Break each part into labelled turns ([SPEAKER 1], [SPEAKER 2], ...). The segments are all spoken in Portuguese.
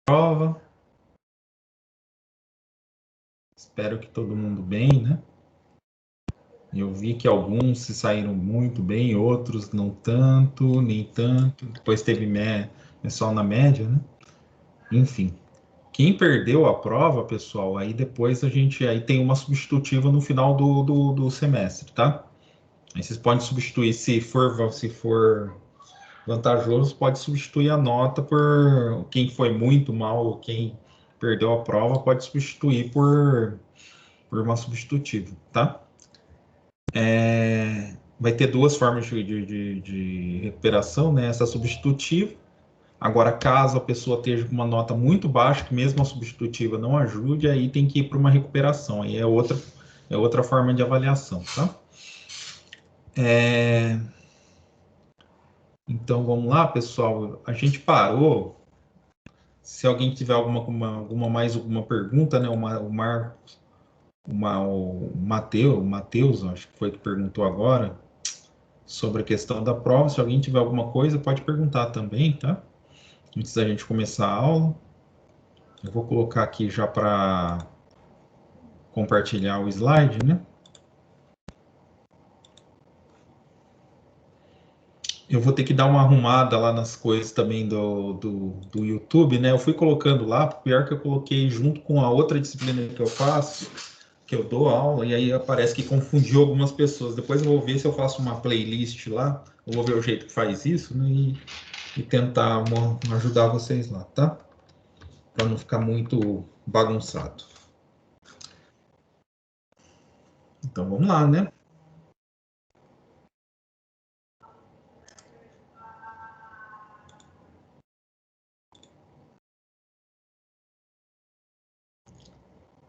[SPEAKER 1] prova. Espero que todo mundo bem, né? Eu vi que alguns se saíram muito bem, outros não tanto, nem tanto. Depois teve pessoal na média, né? Enfim. Quem perdeu a prova, pessoal, aí depois aí tem uma substitutiva no final do semestre, tá? Aí vocês podem substituir, se for vantajoso, pode substituir a nota por quem foi muito mal, ou quem perdeu a prova, pode substituir por uma substitutiva, tá? Vai ter duas formas de recuperação, né? Essa substitutiva. Agora, caso a pessoa esteja com uma nota muito baixa, que mesmo a substitutiva não ajude, aí tem que ir para uma recuperação. Aí é outra forma de avaliação, tá? Então, vamos lá, pessoal. A gente parou. Se alguém tiver alguma pergunta, né? O Matheus, acho que foi que perguntou agora sobre a questão da prova. Se alguém tiver alguma coisa, pode perguntar também, tá? Antes da gente começar a aula. Eu vou colocar aqui já para compartilhar o slide, né? Eu vou ter que dar uma arrumada lá nas coisas também do YouTube, né? Eu fui colocando lá, pior que eu coloquei junto com a outra disciplina que eu faço, que eu dou aula, e aí parece que confundiu algumas pessoas. Depois eu vou ver se eu faço uma playlist lá, eu vou ver o jeito que faz isso, né? E tentar ajudar vocês lá, tá? Para não ficar muito bagunçado. Então vamos lá, né?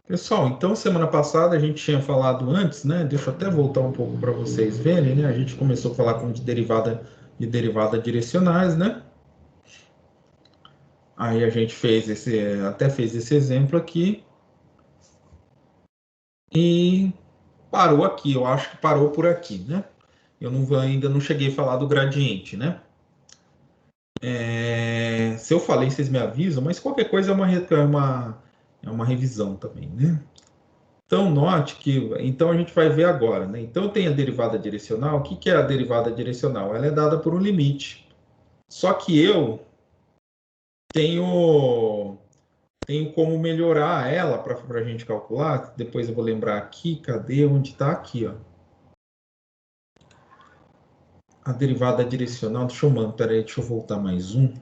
[SPEAKER 1] Pessoal, então semana passada a gente tinha falado antes, né? Deixa eu até voltar um pouco para vocês verem, né? A gente começou a falar de derivada direcionais, né? Aí a gente até fez esse exemplo aqui e parou aqui. Eu acho que parou por aqui, né? Ainda não cheguei a falar do gradiente, né? Se eu falei, vocês me avisam, mas qualquer coisa é uma revisão também, né? Então, note que então a gente vai ver agora, né? Então, tem a derivada direcional. O que que é a derivada direcional? Ela é dada por um limite. Só que eu tenho, tenho como melhorar ela para a gente calcular. Depois eu vou lembrar aqui. Cadê? Onde está? Aqui, ó. A derivada direcional. Peraí, deixa eu voltar mais um.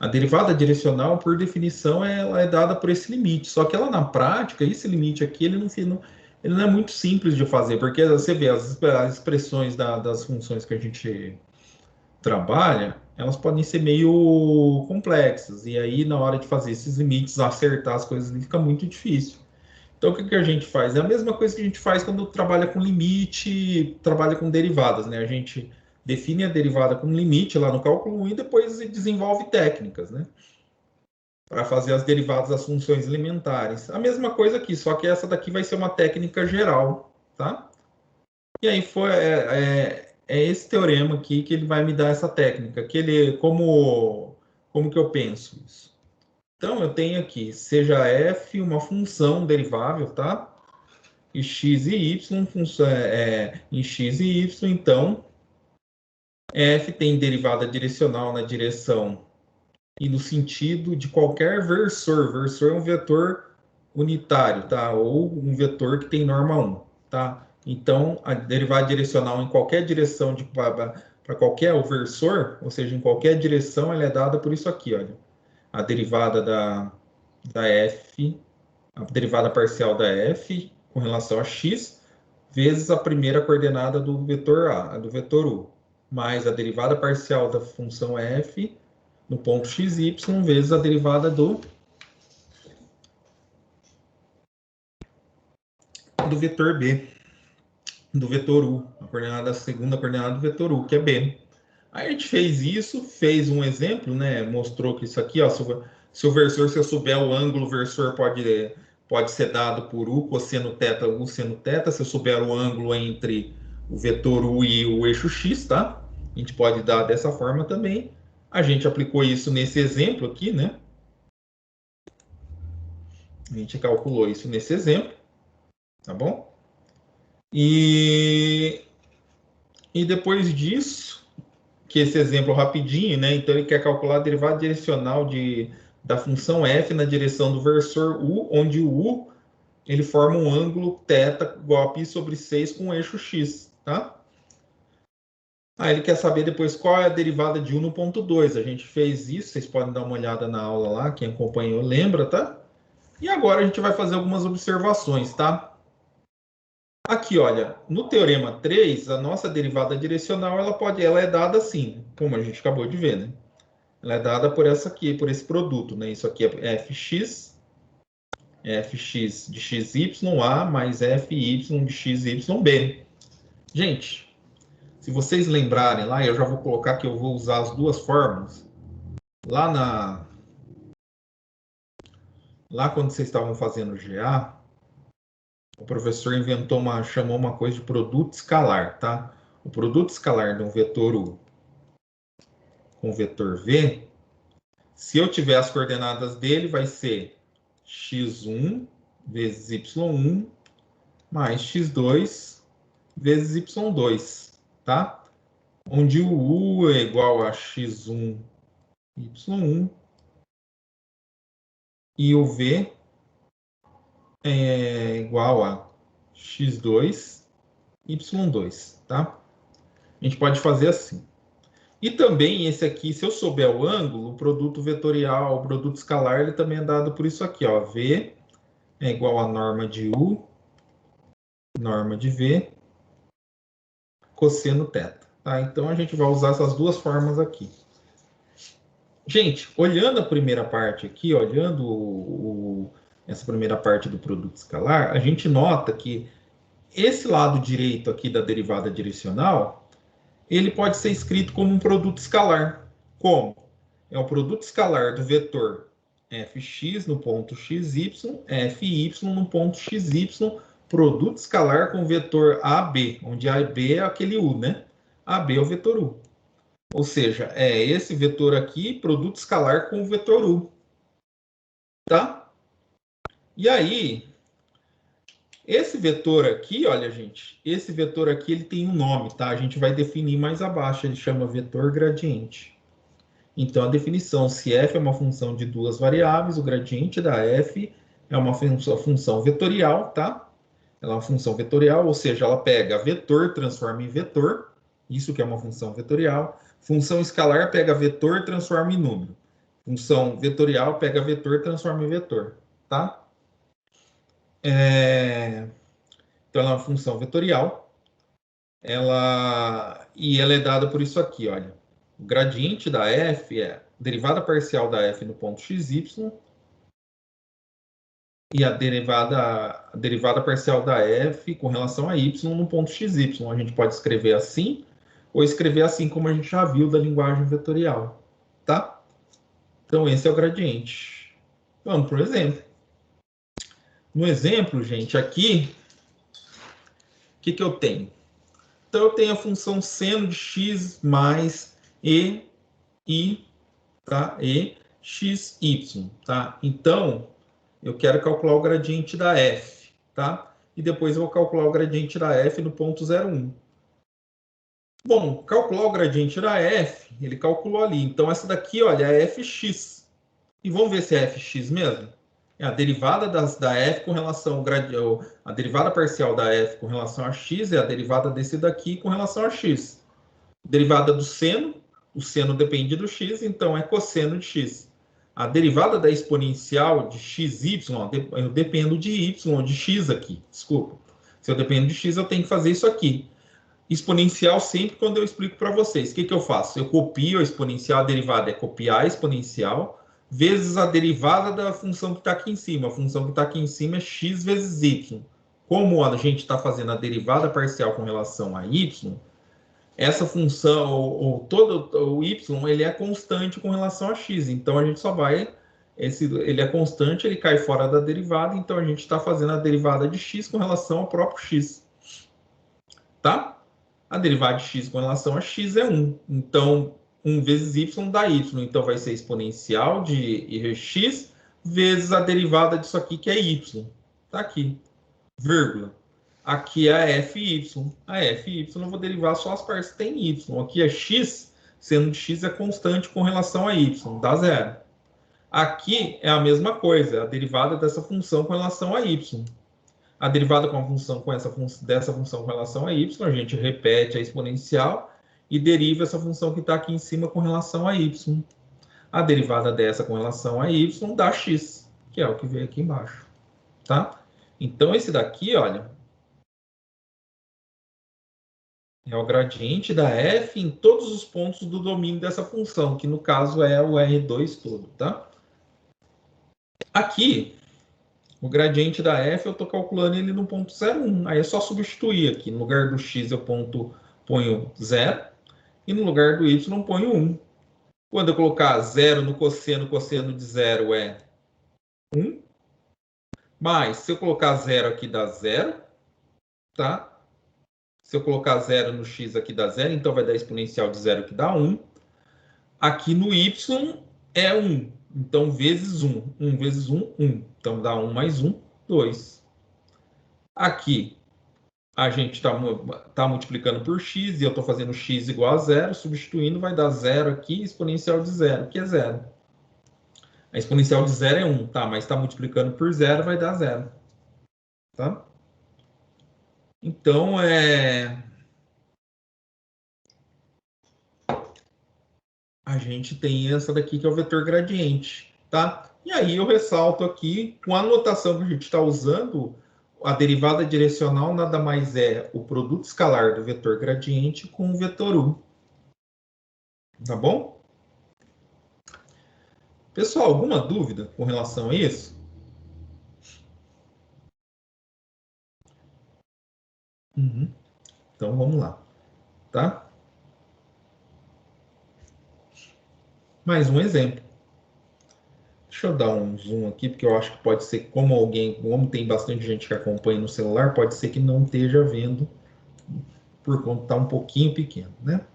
[SPEAKER 1] A derivada direcional, por definição, ela é dada por esse limite. Só que ela, na prática, esse limite aqui, ele não é muito simples de fazer, porque você vê as expressões das funções que a gente trabalha, elas podem ser meio complexas. E aí, na hora de fazer esses limites, acertar as coisas ali fica muito difícil. Então, o que a gente faz? É a mesma coisa que a gente faz quando trabalha com limite, trabalha com derivadas, né? A gente define a derivada com limite lá no cálculo 1 e depois desenvolve técnicas, né? Para fazer as derivadas das funções elementares. A mesma coisa aqui, só que essa daqui vai ser uma técnica geral, tá? E aí é esse teorema aqui que ele vai me dar essa técnica, como que eu penso isso? Então, eu tenho aqui, seja f uma função derivável, tá? E x e y, em x e y, então, f tem derivada direcional na direção e no sentido de qualquer versor. Versor é um vetor unitário, tá? Ou um vetor que tem norma 1, tá? Então, a derivada direcional em qualquer direção para qualquer versor, ou seja, em qualquer direção, ela é dada por isso aqui, olha. A derivada da f, a derivada parcial da f com relação a x, vezes a primeira coordenada do vetor a, do vetor u, mais a derivada parcial da função f no ponto xy vezes a derivada do vetor b, do vetor u, a segunda coordenada do vetor u, que é b. Aí a gente fez isso, fez um exemplo, né? Mostrou que isso aqui, ó, se o versor, se eu souber o ângulo, o versor pode ser dado por u cosseno θ, u seno θ, se eu souber o ângulo entre o vetor u e o eixo x, tá? A gente pode dar dessa forma também. A gente aplicou isso nesse exemplo aqui, né? A gente calculou isso nesse exemplo, tá bom? E depois disso, que esse exemplo rapidinho, né? Então ele quer calcular a derivada direcional da função f na direção do versor u, onde o u ele forma um ângulo θ igual a π sobre 6 com o eixo x, tá? Aí ele quer saber depois qual é a derivada de u no ponto 2. A gente fez isso, vocês podem dar uma olhada na aula lá, quem acompanhou lembra, tá? E agora a gente vai fazer algumas observações, tá? Aqui, olha, no teorema 3, a nossa derivada direcional, ela é dada assim, como a gente acabou de ver, né? Ela é dada por essa aqui, por esse produto, né? Isso aqui é fx de xy mais fy de xyb. Gente, se vocês lembrarem lá, eu já vou colocar que eu vou usar as duas fórmulas. Lá quando vocês estavam fazendo GA, o professor chamou uma coisa de produto escalar, tá? O produto escalar de um vetor U com o vetor V, se eu tiver as coordenadas dele, vai ser x1 vezes y1 mais x2 vezes y2, tá? Onde o U é igual a x1, y1 e o V é igual a x2, y2, tá? A gente pode fazer assim. E também esse aqui, se eu souber o ângulo, o produto vetorial, o produto escalar, ele também é dado por isso aqui, ó. V é igual a norma de U, norma de V, cosseno θ. Tá? Então a gente vai usar essas duas formas aqui. Gente, olhando a primeira parte aqui, olhando essa primeira parte do produto escalar, a gente nota que esse lado direito aqui da derivada direcional, ele pode ser escrito como um produto escalar. Como? É o produto escalar do vetor fx no ponto xy, fy no ponto xy, produto escalar com o vetor AB, onde AB é aquele U, né? AB é o vetor U. Ou seja, é esse vetor aqui, produto escalar com o vetor U. Tá? E aí, esse vetor aqui, olha, gente, esse vetor aqui, ele tem um nome, tá? A gente vai definir mais abaixo, ele chama vetor gradiente. Então, a definição, se f é uma função de duas variáveis, o gradiente da f é uma função vetorial, tá? Ela é uma função vetorial, ou seja, ela pega vetor, transforma em vetor, isso que é uma função vetorial. Função escalar pega vetor, transforma em número. Função vetorial pega vetor, transforma em vetor, tá? Então, ela é uma função vetorial. E ela é dada por isso aqui, olha. O gradiente da f é derivada parcial da f no ponto xy e a derivada parcial da f com relação a y no ponto xy. A gente pode escrever assim ou escrever assim como a gente já viu da linguagem vetorial, tá? Então, esse é o gradiente. Vamos para o exemplo. No exemplo, gente, aqui, o que eu tenho? Então, eu tenho a função seno de x mais i, tá? E x, y, tá? Então, eu quero calcular o gradiente da f, tá? E depois eu vou calcular o gradiente da f no ponto 0,1. Bom, calcular o gradiente da f, ele calculou ali. Então, essa daqui, olha, é fx. E vamos ver se é fx mesmo? É a derivada da f com relação ao a derivada parcial da f com relação a x é a derivada desse daqui com relação a x. Derivada do seno, o seno depende do x, então é cosseno de x. A derivada da exponencial de xy, eu dependo de y, de x aqui, desculpa. Se eu dependo de x, eu tenho que fazer isso aqui. Exponencial sempre quando eu explico para vocês. O que eu faço? Eu copio a exponencial, a derivada é copiar a exponencial, vezes a derivada da função que está aqui em cima. A função que está aqui em cima é x vezes y. Como a gente está fazendo a derivada parcial com relação a y, essa função, ou todo o y, ele é constante com relação a x. Então, a gente só vai... ele é constante, ele cai fora da derivada, então a gente está fazendo a derivada de x com relação ao próprio x. Tá? A derivada de x com relação a x é 1. Então, 1 vezes y dá y. Então, vai ser exponencial de x vezes a derivada disso aqui, que é y. Está aqui, vírgula. Aqui é a fy. A fy eu vou derivar só as partes que tem y. Aqui é x, sendo que x é constante com relação a y, dá zero. Aqui é a mesma coisa, a derivada dessa função com relação a y. A derivada com a função dessa função com relação a y, a gente repete a exponencial e deriva essa função que está aqui em cima com relação a y. A derivada dessa com relação a y dá x, que é o que veio aqui embaixo. Tá? Então, esse daqui, olha, é o gradiente da f em todos os pontos do domínio dessa função, que no caso é o R2 todo, tá? Aqui, o gradiente da f eu estou calculando ele no ponto 0,1. Aí é só substituir aqui. No lugar do x eu ponho 0 e no lugar do y eu ponho 1. Quando eu colocar 0 no cosseno de 0 é 1. Mas se eu colocar 0 aqui dá 0, tá? Se eu colocar 0 no x aqui dá 0, então vai dar exponencial de 0 que dá 1. Aqui no y é 1. Então, vezes 1. 1 vezes 1, 1. Então, dá 1 mais 1, 2. Aqui, a gente está multiplicando por x, e eu estou fazendo x igual a 0, substituindo, vai dar 0 aqui, exponencial de 0, que é 0. A exponencial de 0 é 1, tá? Mas está multiplicando por 0, vai dar 0. Tá? Então, a gente tem essa daqui que é o vetor gradiente, tá? E aí eu ressalto aqui, com a notação que a gente está usando, a derivada direcional nada mais é o produto escalar do vetor gradiente com o vetor u. Tá bom? Pessoal, alguma dúvida com relação a isso? Então vamos lá, tá? Mais um exemplo. Deixa eu dar um zoom aqui, porque eu acho que pode ser como tem bastante gente que acompanha no celular, pode ser que não esteja vendo, por conta está um pouquinho pequeno, né?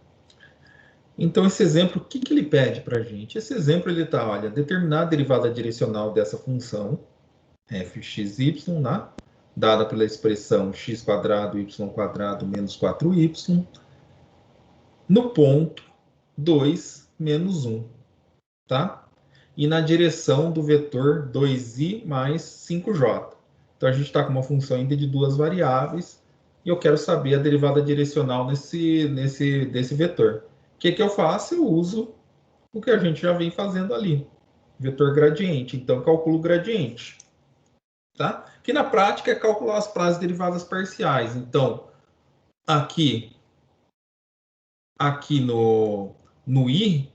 [SPEAKER 1] Então, esse exemplo, o que ele pede para a gente? Esse exemplo, ele está, olha, determinar a derivada direcional dessa função, fxy, né? Dada pela expressão x² y² menos 4y, no ponto 2 menos 1, tá? E na direção do vetor 2i mais 5j. Então, a gente está com uma função ainda de duas variáveis, e eu quero saber a derivada direcional desse vetor. O que eu faço? Eu uso o que a gente já vem fazendo ali, vetor gradiente. Então, calculo o gradiente, tá? Que na prática é calcular as derivadas parciais. Então, aqui no i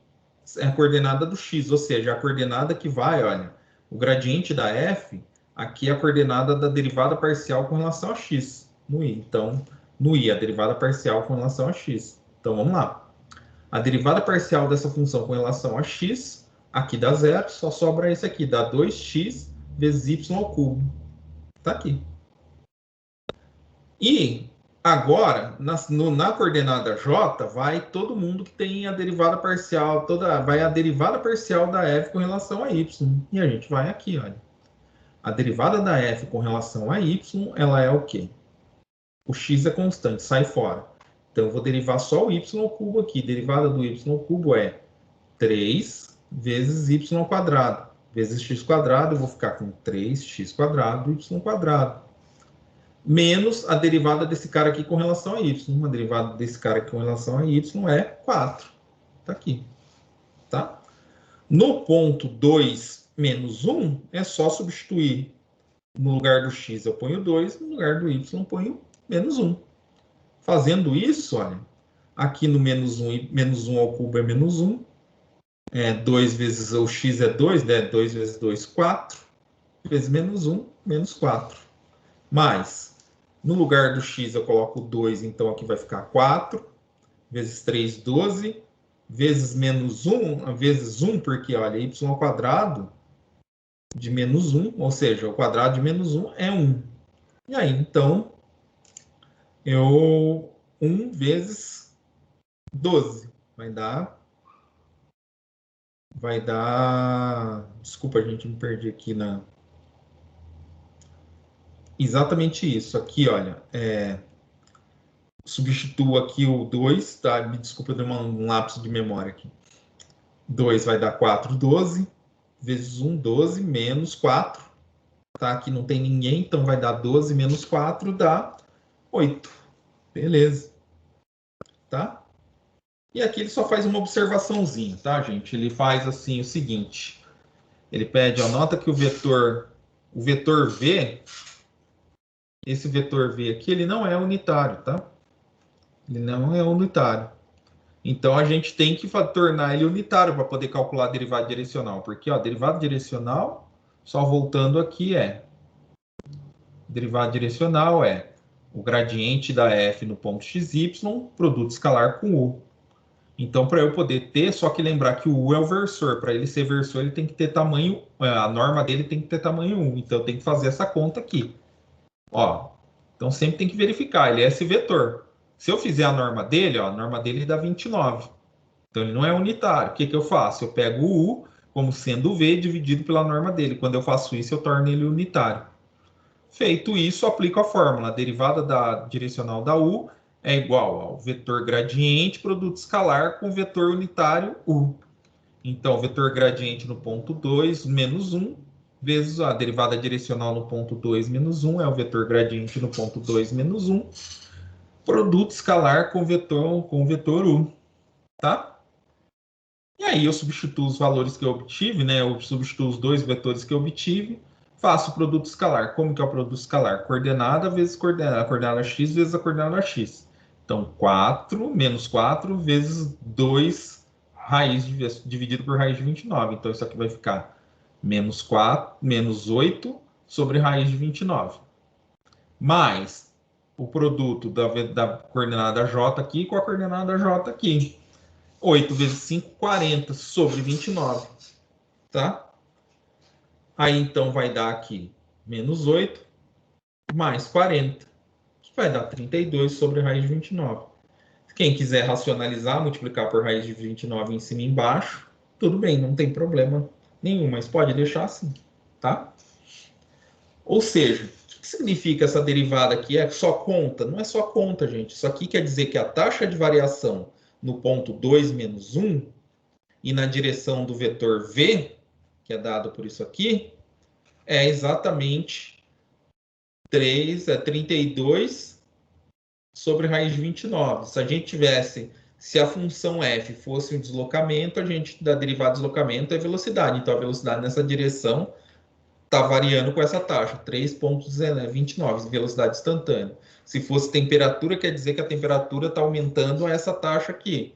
[SPEAKER 1] é a coordenada do x, ou seja, a coordenada que vai, olha, o gradiente da f, aqui é a coordenada da derivada parcial com relação a x, no i. Então, no i, a derivada parcial com relação a x. Então, vamos lá. A derivada parcial dessa função com relação a x, aqui dá 0, só sobra esse aqui, dá 2x vezes y ao cubo. Está aqui. E agora, na coordenada j, vai todo mundo que tem a derivada parcial, vai a derivada parcial da f com relação a y. E a gente vai aqui, olha. A derivada da f com relação a y, ela é o quê? O x é constante, sai fora. Então, eu vou derivar só o y ao cubo aqui. Derivada do y ao cubo é 3 vezes y² vezes x², eu vou ficar com 3x² y². Menos a derivada desse cara aqui com relação a y. A derivada desse cara aqui com relação a y é 4. Está aqui. Tá? No ponto 2 menos 1, é só substituir. No lugar do x eu ponho 2, no lugar do y eu ponho menos 1. Fazendo isso, olha, aqui no menos 1, menos 1 ao cubo é menos 1. 2 vezes o x é 2, né? 2 vezes 2, 4. Vezes menos 1, menos 4. Mais, no lugar do x eu coloco 2, então aqui vai ficar 4. Vezes 3, 12. Vezes menos 1, vezes 1, porque, olha, y² de menos 1, ou seja, o quadrado de menos 1 é 1. E aí, então, 1 vezes 12 vai dar vai dar... Desculpa, gente, me perdi aqui na... Exatamente isso. Aqui, olha, substituo aqui o 2, tá? Me desculpa, eu dei um lapso de memória aqui. 2 vai dar 4, 12, vezes 1, 12, menos 4, tá? Aqui não tem ninguém, então vai dar 12 menos 4, dá 8. Beleza, tá? E aqui ele só faz uma observaçãozinha, tá, gente? Ele faz assim o seguinte, ele pede, ó, nota que o vetor V, esse vetor V aqui, ele não é unitário, tá? Ele não é unitário. Então a gente tem que tornar ele unitário para poder calcular a derivada direcional, porque ó, a derivada direcional, só voltando aqui, derivada direcional é o gradiente da f no ponto xy, produto escalar com u. Então, para eu poder ter, só que lembrar que o u é o versor. Para ele ser versor, ele tem que ter tamanho, a norma dele tem que ter tamanho 1. Então, eu tenho que fazer essa conta aqui. Ó, então, sempre tem que verificar, ele é esse vetor. Se eu fizer a norma dele, ó, a norma dele dá 29. Então, ele não é unitário. O que, que eu faço? Eu pego o u como sendo v dividido pela norma dele. Quando eu faço isso, eu torno ele unitário. Feito isso, aplico a fórmula. A derivada da direcional da u é igual ao vetor gradiente produto escalar com vetor unitário u. Então, o vetor gradiente no ponto 2 menos 1, vezes a derivada direcional no ponto 2 menos 1, é o vetor gradiente no ponto 2 menos 1, produto escalar com vetor u. Tá? E aí eu substituo os valores que eu obtive, né? Eu substituo os dois vetores que eu obtive, faço o produto escalar. Como que é o produto escalar? Coordenada vezes coordenada, a coordenada x vezes a coordenada x. Então, 4 menos 4 vezes 2 raiz dividido por raiz de 29. Então, isso aqui vai ficar menos 4, menos 8 sobre raiz de 29. Mais o produto da coordenada j aqui com a coordenada j aqui. 8 vezes 5, 40 sobre 29, tá? Aí, então, vai dar aqui menos 8 mais 40, que vai dar 32 sobre raiz de 29. Quem quiser racionalizar, multiplicar por raiz de 29 em cima e embaixo, tudo bem, não tem problema nenhum, mas pode deixar assim, tá? Ou seja, o que significa essa derivada aqui? É só conta? Não é só conta, gente. Isso aqui quer dizer que a taxa de variação no ponto 2 menos 1 e na direção do vetor V, que é dado por isso aqui, é exatamente 32 sobre raiz de 29. Se a gente tivesse, se a função f fosse um deslocamento, a gente da derivada de deslocamento é velocidade. Então a velocidade nessa direção está variando com essa taxa, 3,29, velocidade instantânea. Se fosse temperatura, quer dizer que a temperatura está aumentando a essa taxa aqui.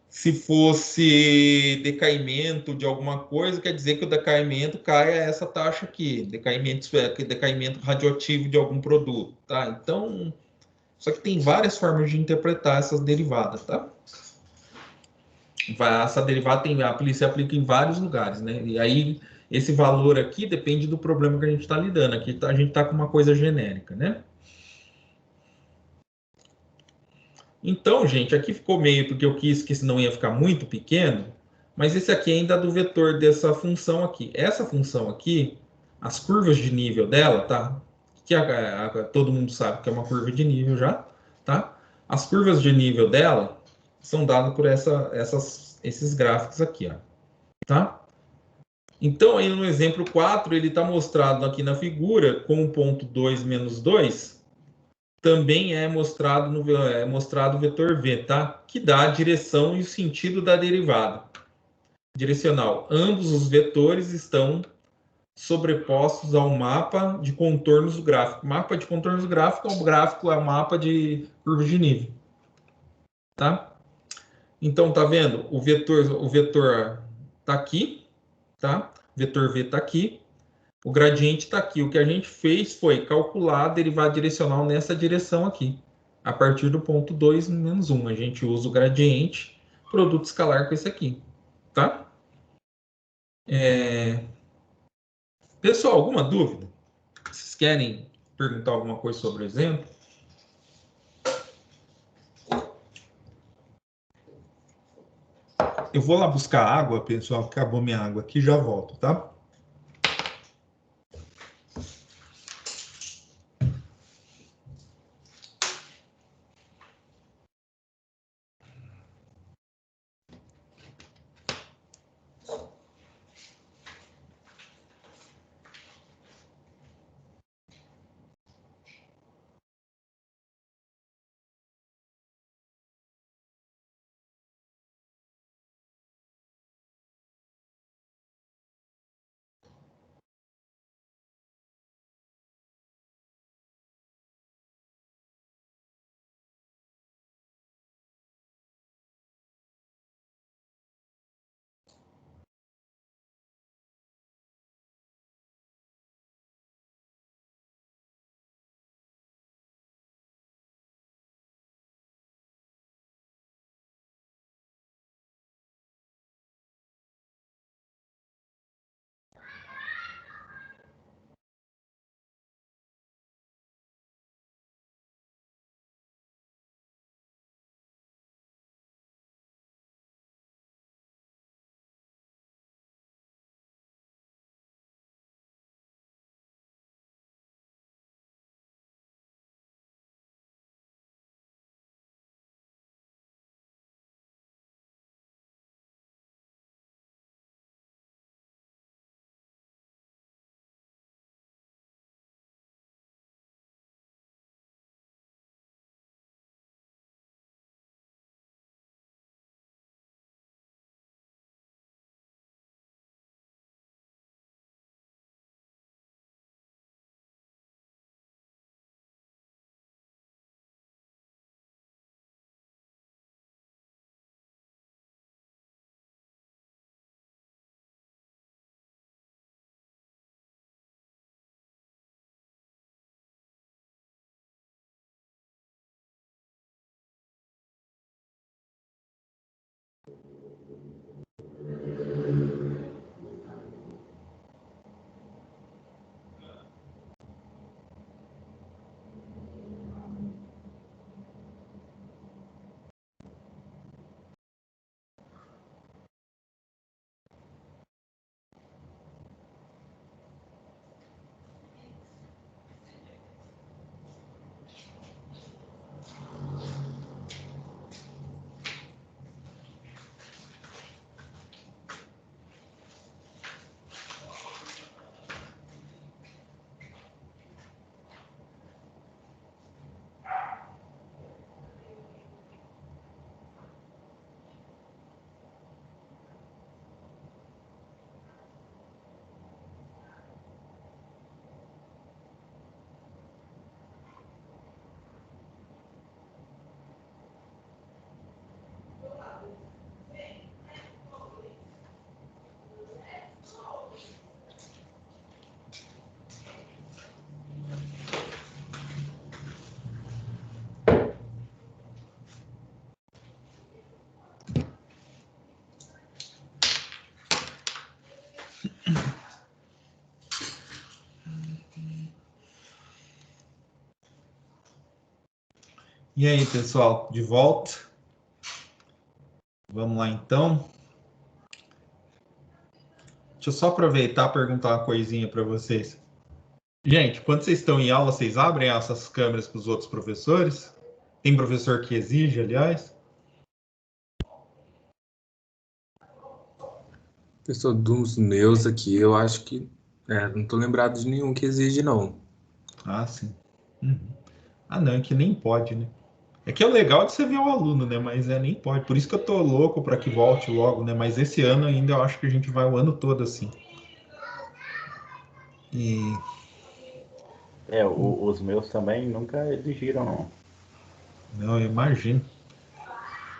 [SPEAKER 1] Se fosse decaimento de alguma coisa, quer dizer que o decaimento cai a essa taxa aqui, decaimento radioativo de algum produto, tá? Então, só que tem várias formas de interpretar essas derivadas, tá? Essa derivada se aplica em vários lugares, né? E aí, esse valor aqui depende do problema que a gente está lidando. Aqui a gente está com uma coisa genérica, né? Então, gente, aqui ficou meio porque eu quis que senão ia ficar muito pequeno, mas esse aqui ainda é do vetor dessa função aqui. Essa função aqui, as curvas de nível dela, tá? Que todo mundo sabe que é uma curva de nível já, tá? As curvas de nível dela são dadas por esses gráficos aqui, ó, tá? Então, aí no exemplo 4, ele está mostrado aqui na figura com o ponto 2 menos 2, também é mostrado o vetor v, tá? Que dá a direção e o sentido da derivada direcional. Ambos os vetores estão sobrepostos ao mapa de contornos do gráfico. Mapa de contornos do gráfico é o mapa de curva de nível, tá? Então, tá vendo? O vetor tá aqui, tá? O vetor v tá aqui. O gradiente está aqui. O que a gente fez foi calcular a derivada direcional nessa direção aqui. A partir do ponto 2 menos 1. A gente usa o gradiente, produto escalar com esse aqui. Tá? Pessoal, alguma dúvida? Vocês querem perguntar alguma coisa sobre o exemplo? Eu vou lá buscar água, pessoal. Acabou minha água aqui, já volto, tá? E aí, pessoal, de volta? Vamos lá, então. Deixa eu só aproveitar e perguntar uma coisinha para vocês. Gente, quando vocês estão em aula, vocês abrem essas câmeras para os outros professores? Tem professor que exige, aliás?
[SPEAKER 2] Pessoal, dos meus aqui, eu acho que não tô lembrado de nenhum que exige, não.
[SPEAKER 1] Ah, sim. Uhum. Ah, não, é que nem pode, né? É que é legal de você ver o aluno, né? Mas nem pode. Por isso que eu tô louco para que volte logo, né? Mas esse ano ainda eu acho que a gente vai o ano todo assim. E
[SPEAKER 3] Os meus também nunca exigiram, não.
[SPEAKER 1] não, eu imagino.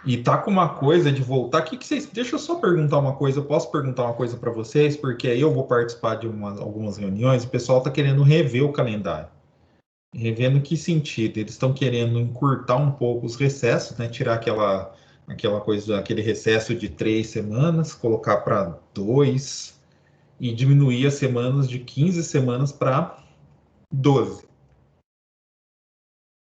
[SPEAKER 1] E tá com uma coisa de voltar. Que vocês? Deixa eu só perguntar uma coisa. Eu posso perguntar uma coisa para vocês, porque aí eu vou participar de algumas reuniões. O pessoal tá querendo rever o calendário. Revendo em que sentido? Eles estão querendo encurtar um pouco os recessos, né? Tirar aquela coisa, aquele recesso de 3 semanas, colocar para 2 e diminuir as semanas de 15 semanas para 12.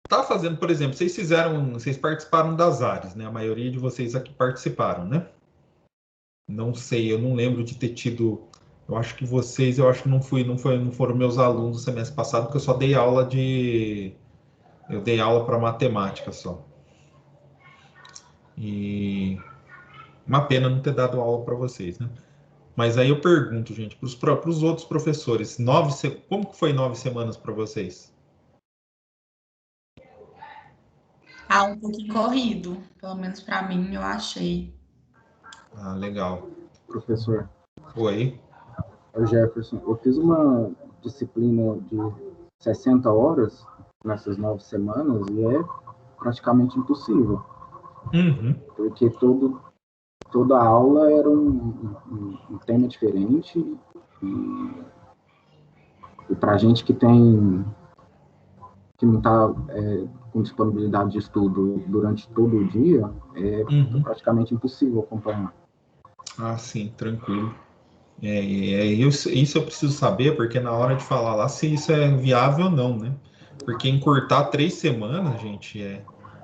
[SPEAKER 1] Tá fazendo, por exemplo, vocês participaram das áreas, né? A maioria de vocês aqui participaram, né? Não sei, eu não lembro de ter tido. Eu acho que vocês, eu acho que não foram meus alunos no semestre passado, porque eu só dei aula de. Eu dei aula para matemática só. E uma pena não ter dado aula para vocês, né? Mas aí eu pergunto, gente, para os outros professores, como que foi 9 semanas para vocês?
[SPEAKER 4] Um pouquinho corrido, pelo menos para mim, eu achei.
[SPEAKER 1] Ah, legal.
[SPEAKER 5] Professor,
[SPEAKER 1] Oi?
[SPEAKER 5] o Jefferson, eu fiz uma disciplina de 60 horas nessas 9 semanas e é praticamente impossível,
[SPEAKER 1] Uhum.
[SPEAKER 5] porque toda aula era um tema diferente e para a gente que não está com disponibilidade de estudo durante todo o dia, é praticamente impossível acompanhar.
[SPEAKER 1] Ah, sim, tranquilo. Isso eu preciso saber, porque na hora de falar lá se isso é viável ou não, né? Porque encurtar 3 semanas, gente, é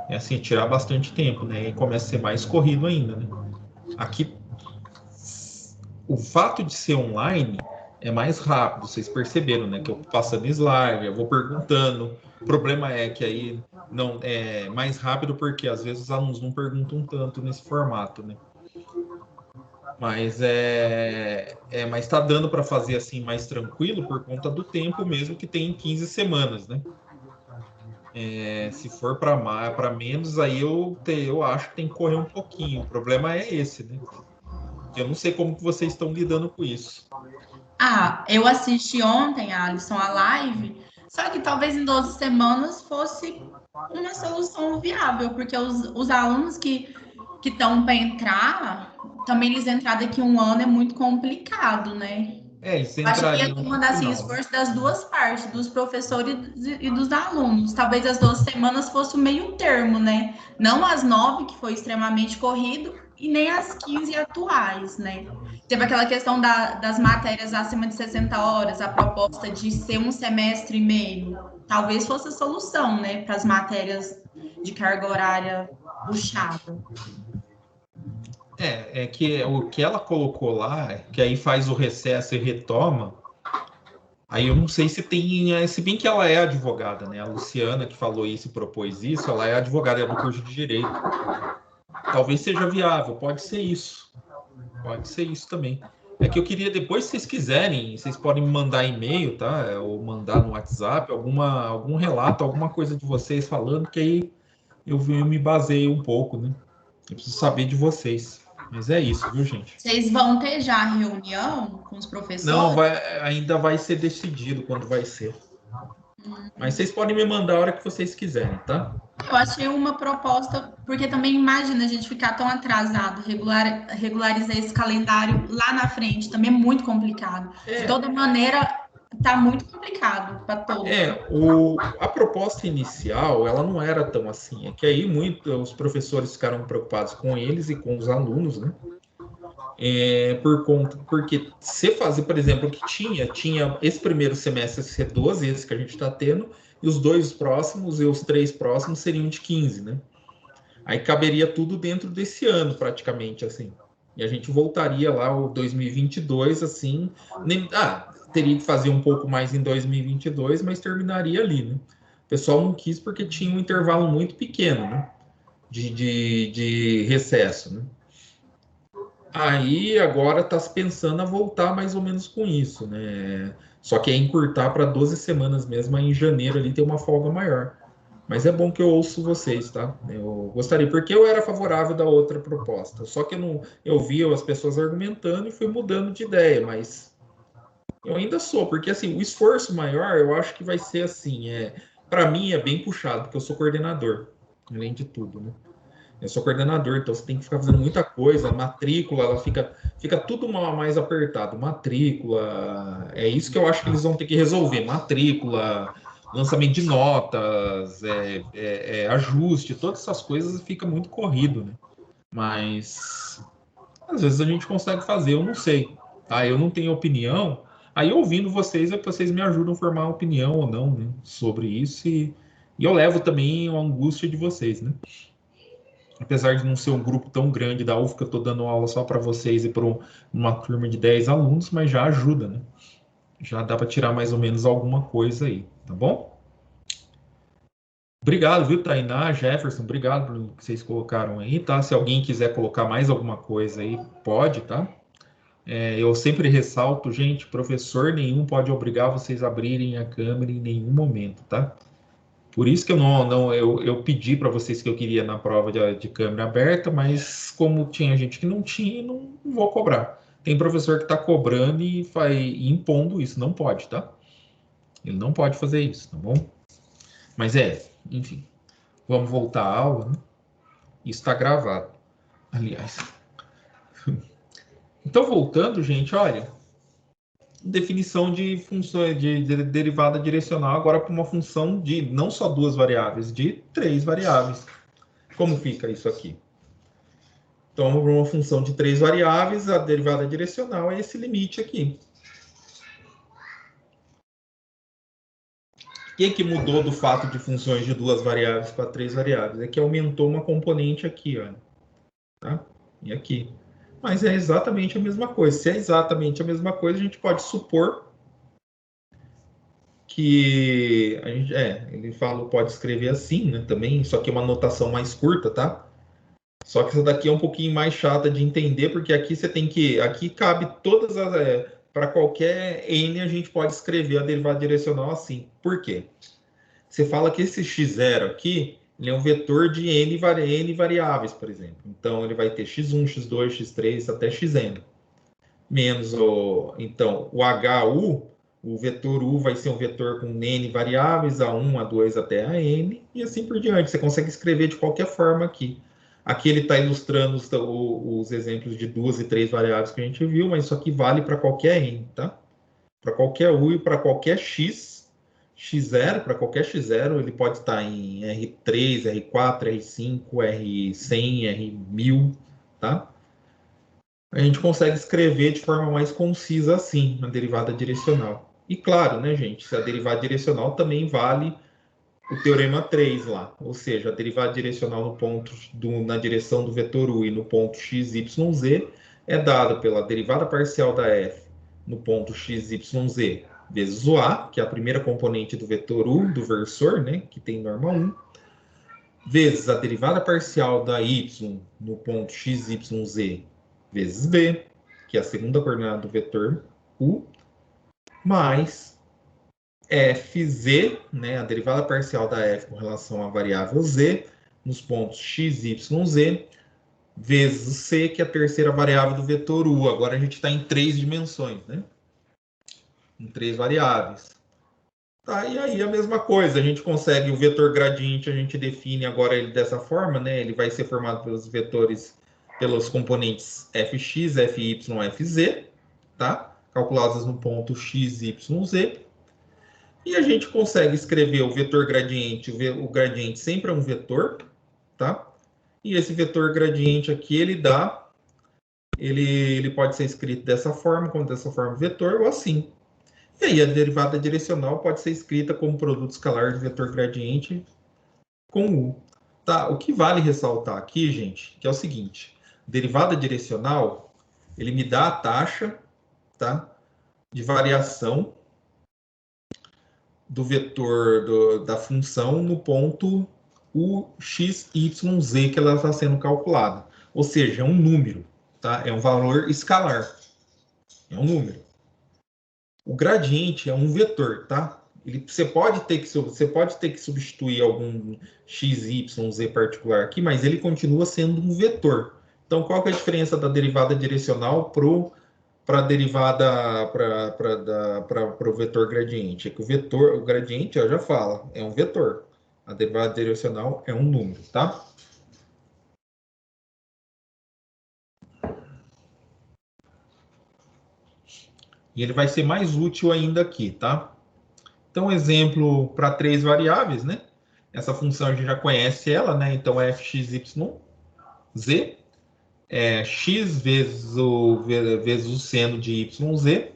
[SPEAKER 1] assim, tirar bastante tempo, né? E começa a ser mais corrido ainda, né? Aqui, o fato de ser online é mais rápido, vocês perceberam, né? Que eu passando slide, eu vou perguntando. O problema é que aí não é mais rápido porque às vezes os alunos não perguntam tanto nesse formato, né? Mas mas está dando para fazer assim mais tranquilo por conta do tempo mesmo que tem em 15 semanas, né? Se for para menos, aí eu acho que tem que correr um pouquinho. O problema é esse, né? Eu não sei como que vocês estão lidando com isso.
[SPEAKER 4] Eu assisti ontem, Alisson, a live, só que talvez em 12 semanas fosse uma solução viável, porque os alunos que estão para entrar, também eles entrar daqui a um ano é muito complicado, né?
[SPEAKER 1] Eles
[SPEAKER 4] Eu acho que ia
[SPEAKER 1] entrariam no
[SPEAKER 4] demandar assim,
[SPEAKER 1] final.
[SPEAKER 4] esforço das duas partes, dos professores e dos alunos. Talvez as 12 semanas fosse o meio termo, né? Não as 9, que foi extremamente corrido, e nem as 15 atuais, né? Teve aquela questão das matérias acima de 60 horas, a proposta de ser um semestre e meio. Talvez fosse a solução, né? Para as matérias de carga horária puxada.
[SPEAKER 1] É que o que ela colocou lá, que aí faz o recesso e retoma, aí eu não sei se tem, se bem que ela é advogada, né? A Luciana que falou isso e propôs isso, ela é advogada, é do curso de Direito. Talvez seja viável, pode ser isso também. É que eu queria, depois, se vocês quiserem, vocês podem me mandar e-mail, tá? Ou mandar no WhatsApp algum relato, alguma coisa de vocês falando, que aí eu me baseio um pouco, né? Eu preciso saber de vocês. Mas é isso, viu, gente?
[SPEAKER 4] Vocês vão ter já a reunião com os professores?
[SPEAKER 1] Não, ainda vai ser decidido quando vai ser. Mas vocês podem me mandar a hora que vocês quiserem, tá?
[SPEAKER 4] Eu achei uma proposta, porque também imagina a gente ficar tão atrasado, regularizar esse calendário lá na frente, também é muito complicado. De toda maneira, tá muito complicado para todos.
[SPEAKER 1] A proposta inicial, ela não era tão assim. É que aí os professores ficaram preocupados com eles e com os alunos, né? Porque se fazer, por exemplo, o que tinha esse primeiro semestre ser 12, esse que a gente está tendo, e os 2 próximos e os 3 próximos seriam de 15, né? Aí caberia tudo dentro desse ano, praticamente, assim. E a gente voltaria lá o 2022, assim, teria que fazer um pouco mais em 2022, mas terminaria ali, né? O pessoal não quis porque tinha um intervalo muito pequeno, né? De recesso, né? Aí agora está se pensando a voltar mais ou menos com isso, né? Só que é encurtar para 12 semanas mesmo, aí em janeiro ali tem uma folga maior. Mas é bom que eu ouço vocês, tá? Eu gostaria, porque eu era favorável da outra proposta. Só que eu via as pessoas argumentando e fui mudando de ideia, mas eu ainda sou, porque assim, o esforço maior eu acho que vai ser assim, para mim é bem puxado, porque eu sou coordenador, além de tudo, né? Eu sou coordenador, então você tem que ficar fazendo muita coisa. A matrícula, ela fica tudo mais apertado. Matrícula, é isso que eu acho que eles vão ter que resolver. Matrícula, lançamento de notas, ajuste, todas essas coisas fica muito corrido, né? Mas às vezes a gente consegue fazer, eu não sei. Tá? Eu não tenho opinião. Aí ouvindo vocês, é que vocês me ajudam a formar opinião ou não, né, sobre isso. E eu levo também a angústia de vocês, né? apesar de não ser um grupo tão grande da UF, que eu estou dando aula só para vocês e para uma turma de 10 alunos, mas já ajuda, né? Já dá para tirar mais ou menos alguma coisa aí, tá bom? Obrigado, viu, Tainá, Jefferson, obrigado pelo que vocês colocaram aí, tá? Se alguém quiser colocar mais alguma coisa aí, pode, tá? Eu sempre ressalto, gente, professor nenhum pode obrigar vocês a abrirem a câmera em nenhum momento, tá? Por isso que eu pedi para vocês que eu queria na prova de câmera aberta, mas como tinha gente que não tinha, não vou cobrar. Tem professor que está cobrando e impondo isso, não pode, tá? Ele não pode fazer isso, tá bom? Mas enfim, vamos voltar à aula, né? Isso está gravado, aliás. Então, voltando, gente, olha, definição de função de derivada direcional agora para uma função de não só 2 variáveis, de 3 variáveis. Como fica isso aqui? Então, para uma função de 3 variáveis, a derivada direcional é esse limite aqui. O que mudou do fato de funções de 2 variáveis para 3 variáveis? É que aumentou uma componente aqui, ó, tá? E aqui. Mas é exatamente a mesma coisa. Se é exatamente a mesma coisa, a gente pode supor que a gente, ele pode escrever assim, né, também, só que é uma notação mais curta, tá? Só que essa daqui é um pouquinho mais chata de entender, porque aqui você tem que, aqui cabe todas as, para qualquer n a gente pode escrever a derivada direcional assim. Por quê? Você fala que esse x0 aqui, ele é um vetor de n variáveis, por exemplo. Então ele vai ter x1, x2, x3 até xn. Menos então o HU, o vetor U vai ser um vetor com n variáveis, A1, A2 até a n, e assim por diante. Você consegue escrever de qualquer forma aqui. Aqui ele está ilustrando os exemplos de 2 e 3 variáveis que a gente viu, mas isso aqui vale para qualquer n, tá? Para qualquer U e para qualquer x, x0, para qualquer x0, ele pode estar em R3, R4, R5, R100, R1000, tá? A gente consegue escrever de forma mais concisa assim, na derivada direcional. E claro, né, gente, se a derivada direcional também vale o teorema 3 lá, ou seja, a derivada direcional no ponto na direção do vetor u e no ponto x, y, z é dada pela derivada parcial da f no ponto x, y, z vezes o a, que é a primeira componente do vetor u, do versor, né, que tem norma 1, vezes a derivada parcial da y no ponto x, y, z vezes b, que é a segunda coordenada do vetor u, mais fz, né, a derivada parcial da f com relação à variável z, nos pontos x, y, z, vezes c, que é a terceira variável do vetor u. Agora a gente está em 3 dimensões, né? Em 3 variáveis. Tá, e aí a mesma coisa, a gente consegue o vetor gradiente, a gente define agora ele dessa forma, né? Ele vai ser formado pelos vetores, pelos componentes fx, fy, fz, tá? Calculadas no ponto x, y, z. E a gente consegue escrever o vetor gradiente, o gradiente sempre é um vetor, tá? E esse vetor gradiente aqui, ele pode ser escrito dessa forma, como dessa forma vetor, ou assim. E aí a derivada direcional pode ser escrita como produto escalar de vetor gradiente com U. Tá? O que vale ressaltar aqui, gente, que é o seguinte, derivada direcional, ele me dá a taxa, tá, de variação do vetor da função no ponto u, x, y, z que ela está sendo calculada. Ou seja, é um número, tá? É um valor escalar. É um número. O gradiente é um vetor, tá? Você pode ter que substituir algum x, y, z particular aqui, mas ele continua sendo um vetor. Então, qual que é a diferença da derivada direcional para a derivada para o vetor gradiente? É que o gradiente, já fala, é um vetor. A derivada direcional é um número, tá? E ele vai ser mais útil ainda aqui, tá? Então, exemplo para 3 variáveis, né? Essa função a gente já conhece ela, né? Então, fx, y, z é x vezes o seno de y, z.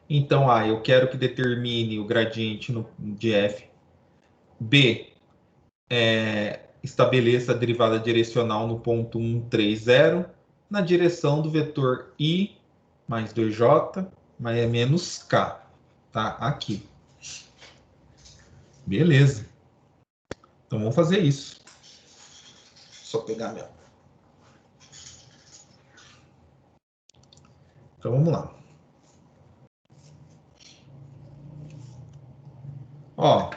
[SPEAKER 1] Então, eu quero que determine o gradiente de f. B, estabeleça a derivada direcional no ponto 130, na direção do vetor I mais 2J, mas é menos K, tá? Aqui. Beleza. Então, vamos fazer isso. Só pegar meu. Então, vamos lá. Ó.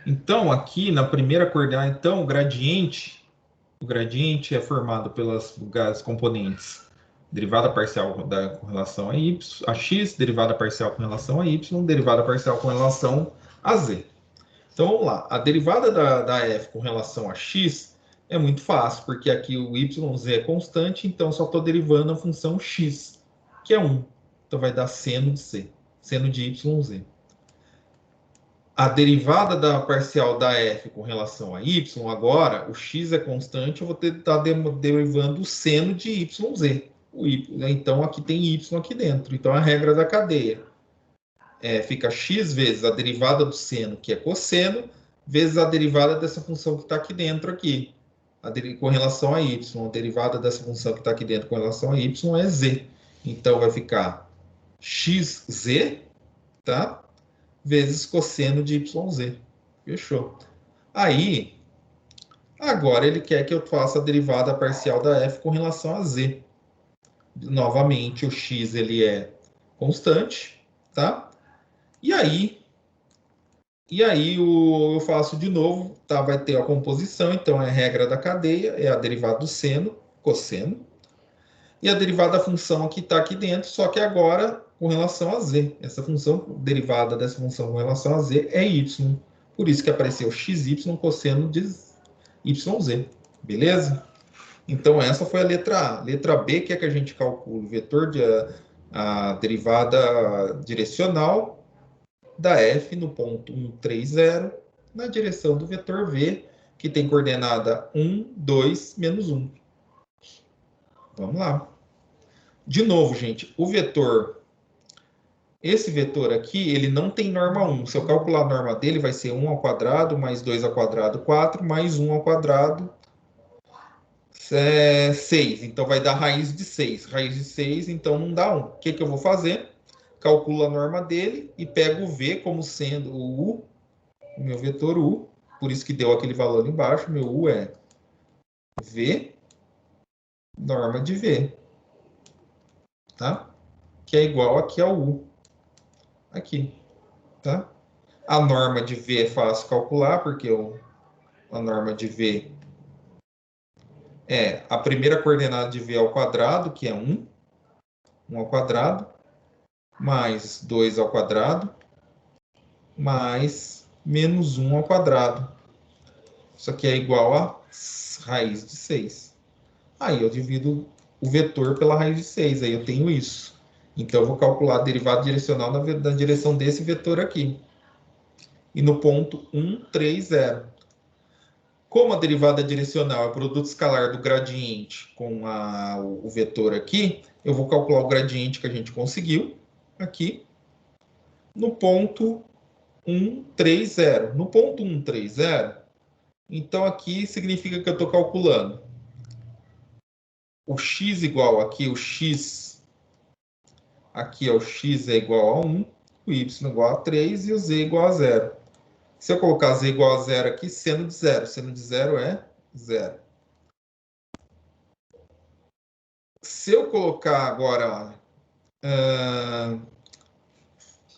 [SPEAKER 1] Então, aqui na primeira coordenada, então, o gradiente é formado pelas componentes derivada parcial com relação a y, a x, derivada parcial com relação a y, derivada parcial com relação a z. Então, vamos lá. A derivada da f com relação a x é muito fácil, porque aqui o yz é constante, então só estou derivando a função x, que é 1. Então, vai dar seno de c, seno de yz. A derivada da parcial da f com relação a y, agora, o x é constante, eu vou estar derivando o seno de yz. Então, aqui tem y aqui dentro. Então, a regra da cadeia fica x vezes a derivada do seno, que é cosseno, vezes a derivada dessa função que está aqui dentro aqui, com relação a y. A derivada dessa função que está aqui dentro com relação a y é z. Então, vai ficar xz, tá? Vezes cosseno de yz. Fechou. Aí, agora ele quer que eu faça a derivada parcial da f com relação a z. Novamente, o x ele é constante, tá? E aí eu faço de novo, tá? Vai ter a composição, então é a regra da cadeia, é a derivada do seno, cosseno, e a derivada da função que está aqui dentro, só que agora com relação a z. Essa função, derivada dessa função com relação a z é y. Por isso que apareceu xy cosseno de yz. Beleza? Então, essa foi a letra A. Letra B, que é que a gente calcula o vetor de a derivada direcional da f no ponto 130, na direção do vetor v, que tem coordenada 1, 2, menos 1. Vamos lá. De novo, gente, o vetor, esse vetor aqui, ele não tem norma 1. Se eu calcular a norma dele, vai ser 1 ao quadrado, mais 2 ao quadrado, 4, mais 1 ao quadrado, 6. Então, vai dar raiz de 6. Raiz de 6, então, não dá 1. O que eu vou fazer? Calculo a norma dele e pego o v como sendo o u, o meu vetor u. Por isso que deu aquele valor ali embaixo. Meu u é v, norma de v. Tá? Que é igual aqui ao u. Aqui. Tá? A norma de v é fácil calcular, porque a norma de v é a primeira coordenada de v ao quadrado, que é 1. 1 ao quadrado, mais 2 ao quadrado, mais menos 1 ao quadrado. Isso aqui é igual a raiz de 6. Aí eu divido o vetor pela raiz de 6, aí eu tenho isso. Então, eu vou calcular a derivada direcional na direção desse vetor aqui. E no ponto 130. Como a derivada direcional é o produto escalar do gradiente com o vetor aqui, eu vou calcular o gradiente que a gente conseguiu aqui no ponto 130. No ponto 130, então aqui significa que eu estou calculando o x igual aqui, o x, aqui é o x é igual a 1, o y igual a 3 e o z igual a 0. Se eu colocar z igual a 0 aqui, seno de 0. Seno de 0 é 0. Se eu colocar agora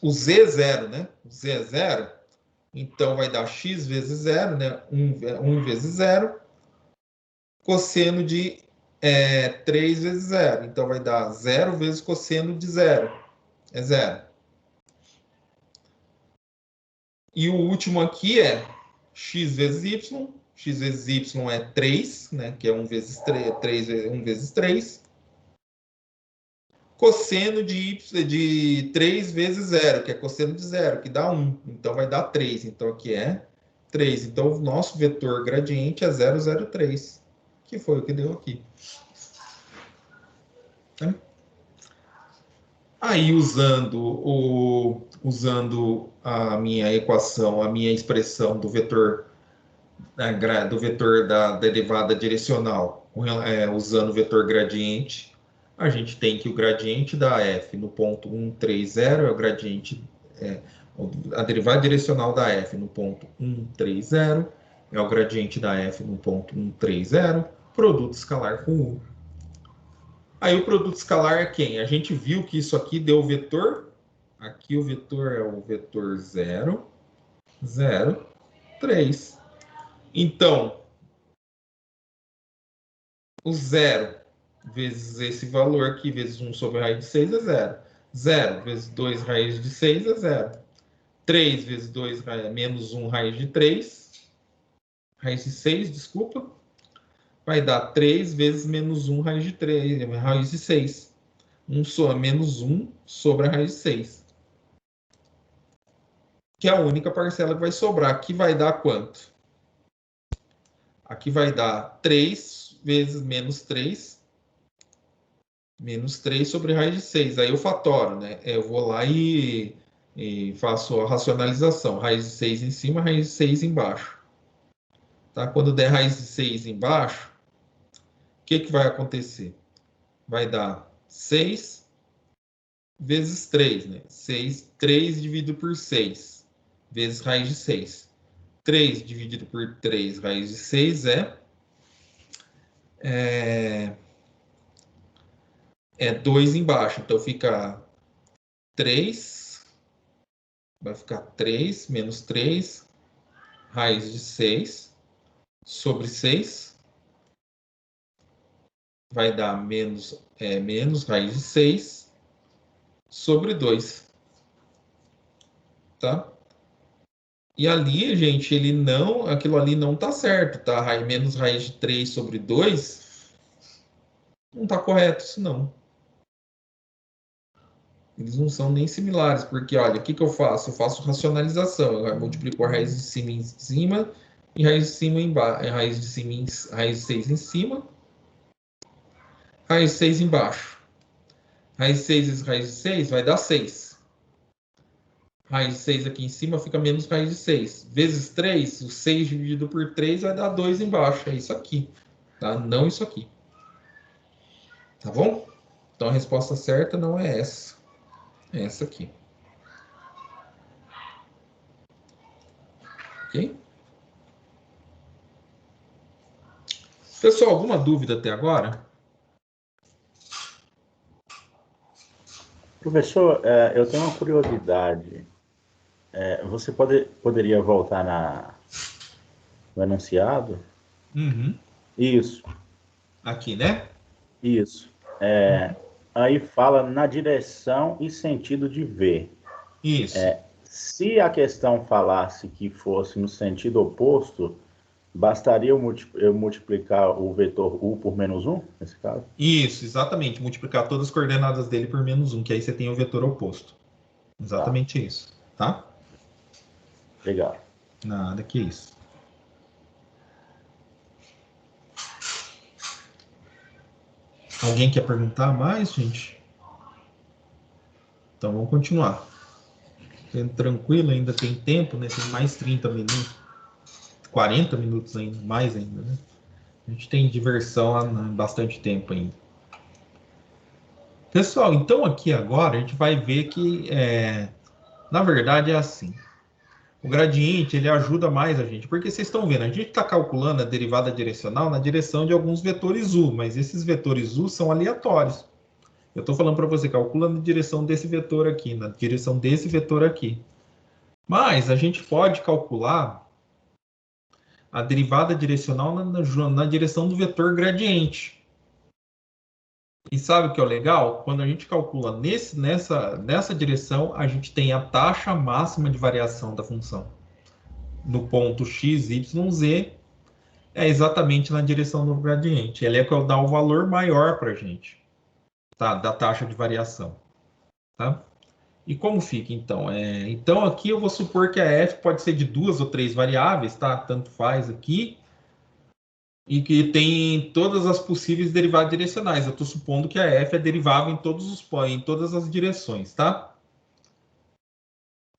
[SPEAKER 1] o z é 0, né? O z é 0, então vai dar x vezes 0, né? 1 vezes 0, cosseno de 3 vezes 0. Então vai dar 0 vezes cosseno de 0. É 0. E o último aqui é x vezes y. X vezes y é 3, né? Que é 1 vezes 3, 1 vezes 3. Cosseno de 3 vezes 0, que é cosseno de 0, que dá 1. Então, vai dar 3. Então, aqui é 3. Então, o nosso vetor gradiente é 0,03, que foi o que deu aqui. Tá? Aí, usando a minha equação, a minha expressão do vetor do vetor da derivada direcional usando o vetor gradiente, a gente tem que o gradiente da f no ponto 130 é o gradiente, a derivada direcional da f no ponto 130 é o gradiente da f no ponto 130, produto escalar com u. Aí o produto escalar é quem? A gente viu que isso aqui deu o vetor, aqui o vetor é o vetor 0, 0, 3. Então, o 0 vezes esse valor aqui, vezes 1 sobre a raiz de 6 é 0. 0 vezes 2 raiz de 6 é 0. 3 vezes 2 menos 1 raiz de 3, raiz de 6, desculpa, vai dar 3 vezes menos 1 raiz de 3, raiz de 6. Menos 1 sobre a raiz de 6. Que é a única parcela que vai sobrar. Aqui vai dar quanto? Aqui vai dar 3 vezes menos 3. Menos 3 sobre raiz de 6. Aí eu fatoro, né? Eu vou lá e faço a racionalização. Raiz de 6 em cima, raiz de 6 embaixo. Tá? Quando der raiz de 6 embaixo, o que vai acontecer? Vai dar 6 vezes 3, né? 3 dividido por 6, vezes raiz de 6. 3 dividido por 3, raiz de 6 é 2 embaixo. Então fica 3, vai ficar 3 menos 3, raiz de 6, sobre 6. Vai dar menos raiz de 6 sobre 2. Tá? E ali, gente, aquilo ali não tá certo, tá? Menos raiz de 3 sobre 2 não tá correto isso não. Eles não são nem similares, porque, olha, o que eu faço? Eu faço racionalização. Eu multiplico a raiz de cima em cima e raiz de cima embaixo. Raiz de 6 em cima, raiz de 6 embaixo. Raiz de 6 vezes raiz de 6 vai dar 6. Raiz de 6 aqui em cima fica menos raiz de 6. Vezes 3, o 6 dividido por 3 vai dar 2 embaixo. É isso aqui, tá? Não isso aqui. Tá bom? Então a resposta certa não é essa. É essa aqui. Ok? Pessoal, alguma dúvida até agora?
[SPEAKER 3] Professor, eu tenho uma curiosidade. Você poderia voltar no enunciado?
[SPEAKER 1] Uhum.
[SPEAKER 3] Isso.
[SPEAKER 1] Aqui, né?
[SPEAKER 3] Isso. Aí fala na direção e sentido de V.
[SPEAKER 1] Isso.
[SPEAKER 3] Se a questão falasse que fosse no sentido oposto, bastaria eu multiplicar o vetor U por menos 1, nesse caso?
[SPEAKER 1] Isso, exatamente. Multiplicar todas as coordenadas dele por menos 1, que aí você tem o vetor oposto. Exatamente isso, tá?
[SPEAKER 3] Legal.
[SPEAKER 1] Nada que isso. Alguém quer perguntar mais, gente? Então vamos continuar. Tranquilo, ainda tem tempo, né? Tem mais 30 minutos. 40 minutos ainda, mais ainda, né? A gente tem diversão há bastante tempo ainda. Pessoal, então aqui agora a gente vai ver que, na verdade, é assim. O gradiente, ele ajuda mais a gente, porque vocês estão vendo, a gente está calculando a derivada direcional na direção de alguns vetores U, mas esses vetores U são aleatórios. Eu estou falando para você, calculando na direção desse vetor aqui, na direção desse vetor aqui. Mas a gente pode calcular a derivada direcional na direção do vetor gradiente. E sabe o que é o legal? Quando a gente calcula nessa direção, a gente tem a taxa máxima de variação da função. No ponto x, y, z, é exatamente na direção do gradiente. Ele é que dá o valor maior para a gente, tá? Da taxa de variação. Tá? E como fica, então? Então, aqui eu vou supor que a f pode ser de 2 ou 3 variáveis, tá? Tanto faz aqui. E que tem todas as possíveis derivadas direcionais. Eu estou supondo que a f é derivável em todas as direções, tá?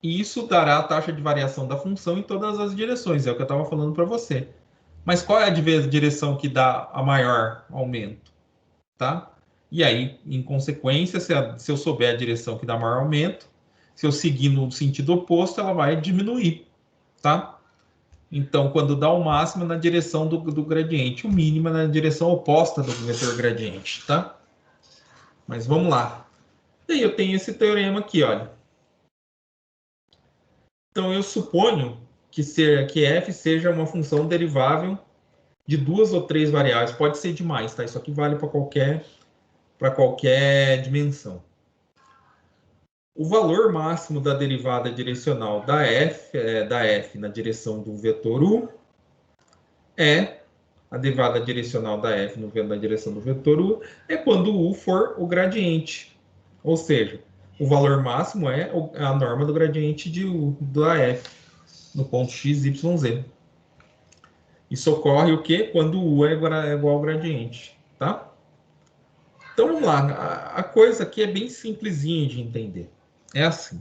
[SPEAKER 1] E isso dará a taxa de variação da função em todas as direções, é o que eu estava falando para você. Mas qual é a direção que dá a maior aumento? Tá? E aí, em consequência, se eu souber a direção que dá maior aumento, se eu seguir no sentido oposto, ela vai diminuir. Tá? Então, quando dá o máximo, é na direção do gradiente, o mínimo é na direção oposta do vetor gradiente. Tá? Mas vamos lá. E aí eu tenho esse teorema aqui, olha. Então, eu suponho que f seja uma função derivável de 2 ou 3 variáveis. Pode ser demais, tá? Isso aqui vale para qualquer dimensão. O valor máximo da derivada direcional da f na direção do vetor u é a derivada direcional da f na direção do vetor u é quando u for o gradiente. Ou seja, o valor máximo é a norma do gradiente da f no ponto x, y, z. Isso ocorre o quê? Quando u é igual ao gradiente, tá? Então, vamos lá. A coisa aqui é bem simplesinha de entender. É assim.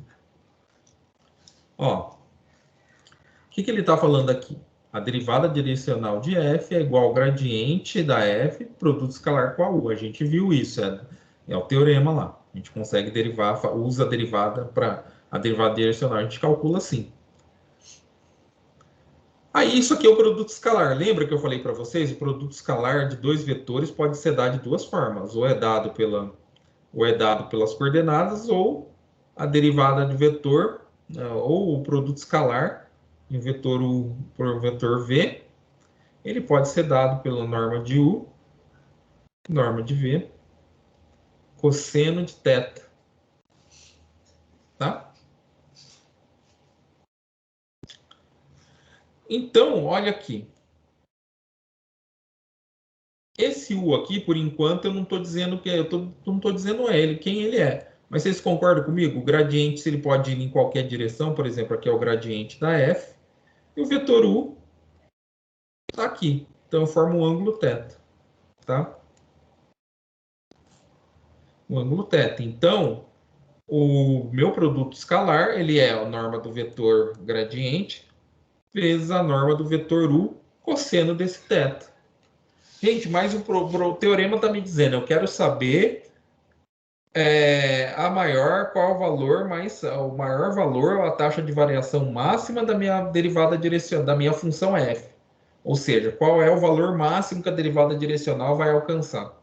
[SPEAKER 1] Ó, o que ele está falando aqui? A derivada direcional de f é igual ao gradiente da f, produto escalar com a u. A gente viu isso, é o teorema lá. A gente consegue derivar, usa a derivada para a derivada direcional, a gente calcula assim. Aí, isso aqui é o produto escalar. Lembra que eu falei para vocês? O produto escalar de dois vetores pode ser dado de duas formas. Ou é dado pelas coordenadas, ou a derivada de vetor, ou o produto escalar em vetor U por vetor V. Ele pode ser dado pela norma de U, norma de V, cosseno de θ. Tá? Então, olha aqui. Esse U aqui, por enquanto, eu não estou dizendo não estou dizendo quem ele é. Mas vocês concordam comigo? O gradiente, se ele pode ir em qualquer direção, por exemplo, aqui é o gradiente da f, e o vetor U está aqui. Então, eu formo um ângulo θ. Tá? O ângulo θ. Então, o meu produto escalar, ele é a norma do vetor gradiente vezes a norma do vetor U cosseno desse θ. Gente, mas o teorema está me dizendo, eu quero saber qual o valor, o maior valor, a taxa de variação máxima da minha derivada direcional, da minha função f. Ou seja, qual é o valor máximo que a derivada direcional vai alcançar.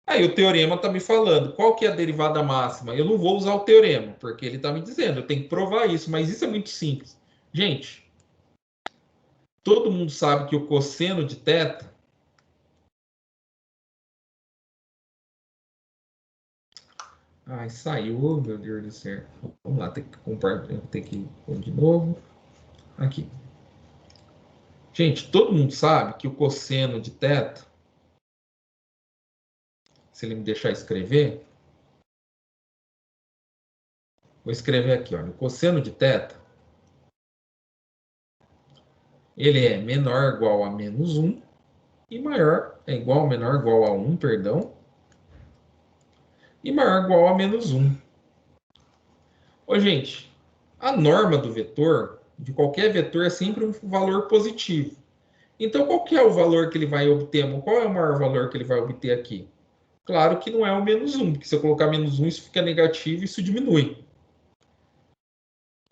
[SPEAKER 1] Aí o teorema está me falando, qual que é a derivada máxima? Eu não vou usar o teorema, porque ele está me dizendo, eu tenho que provar isso, mas isso é muito simples. Gente, todo mundo sabe que o cosseno de θ Ai, saiu, meu Deus do céu. Vamos lá, tem que compartilhar, tem que pôr de novo. Aqui. Gente, todo mundo sabe que o cosseno de θ, se ele me deixar escrever, vou escrever aqui, olha, o cosseno de θ, ele é menor ou igual a menos 1 e menor ou igual a 1, perdão, e maior ou igual a menos 1. Ô, gente, a norma do vetor, de qualquer vetor, é sempre um valor positivo. Então, qual que é o valor que ele vai obter? Qual é o maior valor que ele vai obter aqui? Claro que não é o menos 1, porque se eu colocar menos 1, isso fica negativo e isso diminui.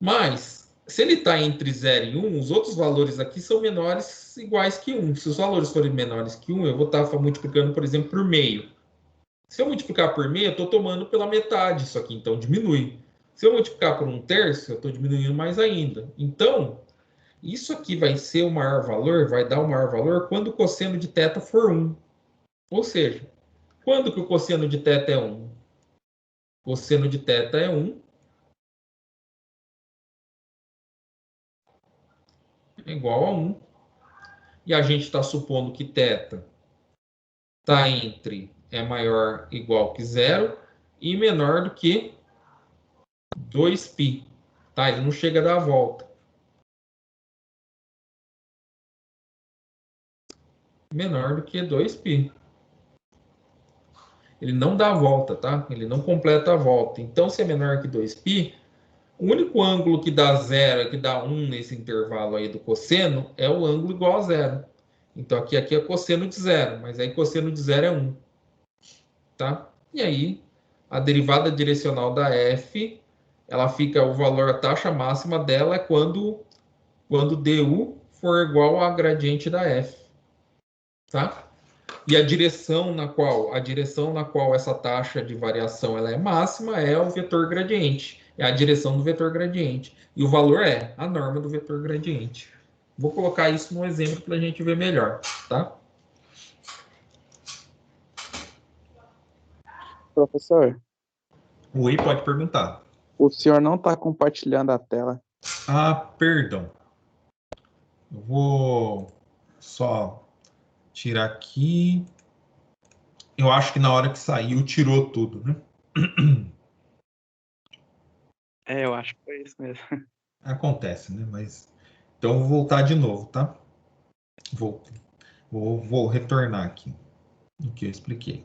[SPEAKER 1] Mas, se ele está entre 0 e 1, os outros valores aqui são menores iguais que 1. Se os valores forem menores que 1, eu vou estar multiplicando, por exemplo, por meio. Se eu multiplicar por meio, eu estou tomando pela metade isso aqui, então diminui. Se eu multiplicar por 1/3, eu estou diminuindo mais ainda. Então, isso aqui vai ser o maior valor, vai dar o maior valor quando o cosseno de θ for 1. Ou seja, quando que o cosseno de θ é 1? O cosseno de θ é 1. É igual a 1. E a gente está supondo que θ está entre é maior ou igual que 0 e menor do que 2π. Tá? Ele não chega a dar a volta. Menor do que 2π. Ele não dá a volta, tá? Ele não completa a volta. Então, se é menor que 2π, O único ângulo que dá 0, que dá 1 nesse intervalo aí do cosseno, é o ângulo igual a 0. Então, aqui é cosseno de 0, mas aí cosseno de 0 é 1. Tá? E aí, a derivada direcional da f, ela fica, o valor, a taxa máxima dela é quando du for igual a gradiente da f. Tá? E a direção na qual essa taxa de variação ela é máxima é o vetor gradiente. É a direção do vetor gradiente. E o valor é a norma do vetor gradiente. Vou colocar isso no exemplo para a gente ver melhor, tá?
[SPEAKER 6] Professor,
[SPEAKER 1] Oi, pode perguntar.
[SPEAKER 6] o senhor não está compartilhando a tela.
[SPEAKER 1] Ah, perdão. Eu vou só tirar aqui. Eu acho que na hora que saiu, tirou tudo, né?
[SPEAKER 6] Eu acho que foi isso mesmo.
[SPEAKER 1] Acontece, né? Mas então eu vou voltar de novo, tá? Vou retornar aqui o que eu expliquei.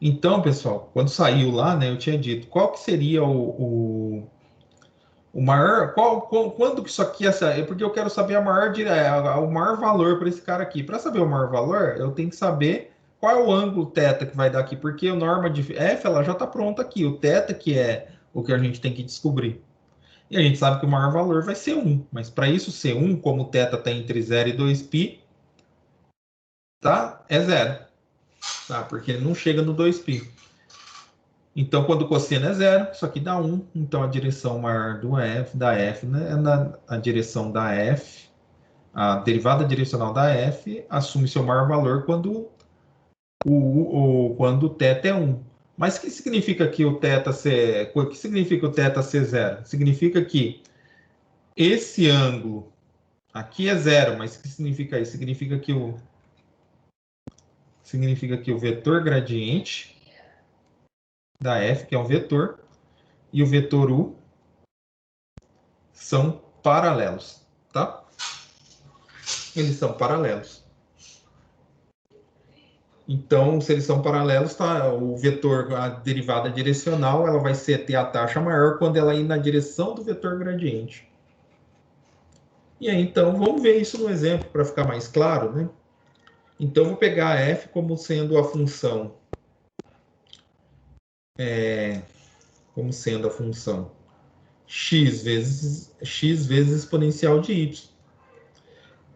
[SPEAKER 1] Então, pessoal, quando saiu lá, né, eu tinha dito qual que seria o maior, quando que isso aqui ia sair? Porque eu quero saber o maior valor para esse cara aqui. Para saber o maior valor, eu tenho que saber qual é o ângulo θ que vai dar aqui, porque a norma de f ela já está pronta aqui. O θ que é o que a gente tem que descobrir. E a gente sabe que o maior valor vai ser 1. Mas para isso ser 1, como o θ está entre 0 e 2π, tá? É 0. Tá? Porque ele não chega no 2π. Então, quando o cosseno é 0, isso aqui dá 1. Então, a direção maior da f, né, é a direção da f, a derivada direcional da f assume seu maior valor quando o θ é 1. Mas o que significa que o θ ser 0? Significa que esse ângulo aqui é 0, mas o que significa isso? Significa que o vetor gradiente da f, que é um vetor, e o vetor u são paralelos, tá? Eles são paralelos. Então, se eles são paralelos, tá? O vetor, a derivada direcional, ela vai ter a taxa maior quando ela ir na direção do vetor gradiente. E aí, então, vamos ver isso no exemplo para ficar mais claro, né? Então, vou pegar a f como sendo a função x vezes exponencial de y.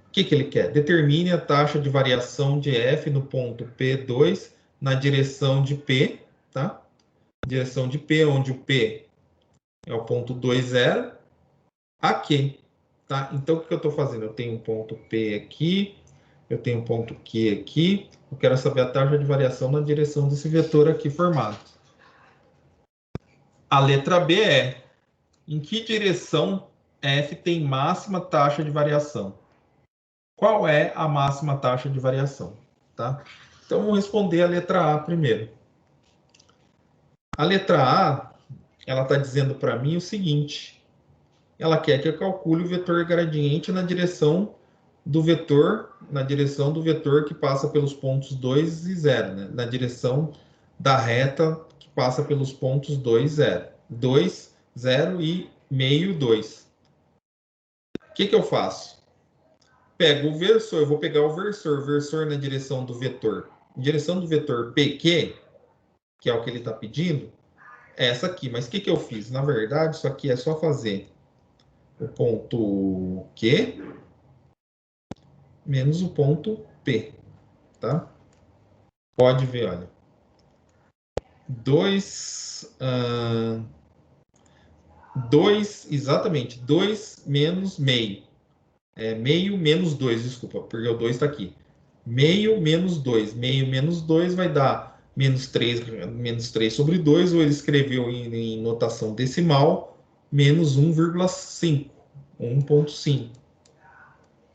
[SPEAKER 1] O que ele quer? Determine a taxa de variação de f no ponto P2 na direção de P, tá? Direção de P, onde o P é o ponto 2, 0, aqui, tá? Então, o que eu estou fazendo? Eu tenho um ponto P aqui, eu tenho um ponto Q aqui, eu quero saber a taxa de variação na direção desse vetor aqui formado. A letra B é, em que direção f tem máxima taxa de variação? Qual é a máxima taxa de variação? Tá? Então, vamos responder a letra A primeiro. A letra A, ela está dizendo para mim o seguinte. Ela quer que eu calcule o vetor gradiente na direção do vetor que passa pelos pontos 2 e 0, né? Na direção da reta que passa pelos pontos 2, 0. 2, 0 e meio 2. O que eu faço? Pego o versor, eu vou pegar o versor na direção do vetor. Direção do vetor PQ, que é o que ele está pedindo, é essa aqui. Mas o que eu fiz? Na verdade, isso aqui é só fazer o ponto Q menos o ponto P, tá? Pode ver, olha. 2, exatamente, 2 menos meio. Meio menos 2, desculpa, porque o 2 está aqui. Meio menos 2. Meio menos 2 vai dar menos 3 sobre 2, ou ele escreveu em notação decimal, menos 1,5. 1,5.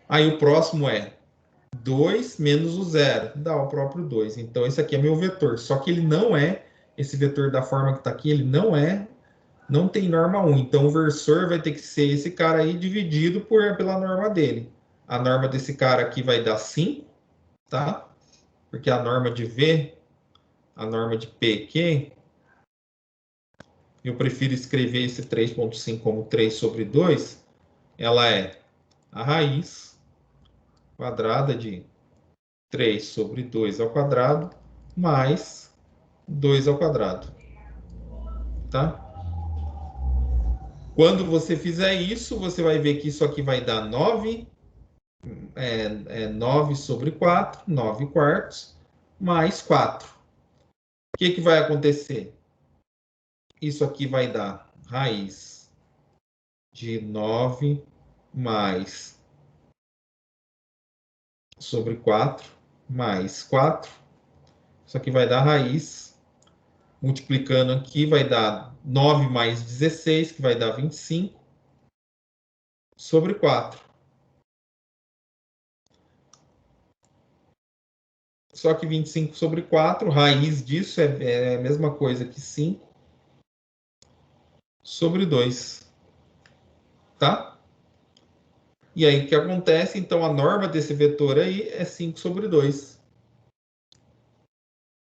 [SPEAKER 1] Aí o próximo é 2 menos o 0, dá o próprio 2. Então, esse aqui é meu vetor. Só que ele não é, esse vetor da forma que está aqui, ele não tem norma 1. Então, o versor vai ter que ser esse cara aí dividido pela norma dele. A norma desse cara aqui vai dar 5, tá? Porque a norma de V, a norma de PQ, eu prefiro escrever esse 3,5 como 3 sobre 2, ela é a raiz quadrada de 3 sobre 2 ao quadrado mais 2 ao quadrado. Tá? Quando você fizer isso, você vai ver que isso aqui vai dar 9, 9 sobre 4, 9 quartos, mais 4. O que vai acontecer? Isso aqui vai dar raiz de 9 mais sobre 4, mais 4. Isso aqui vai dar raiz. Multiplicando aqui, vai dar 9 mais 16, que vai dar 25, sobre 4. Só que 25 sobre 4, raiz disso é a mesma coisa que 5 sobre 2. Tá? E aí, o que acontece? Então, a norma desse vetor aí é 5 sobre 2.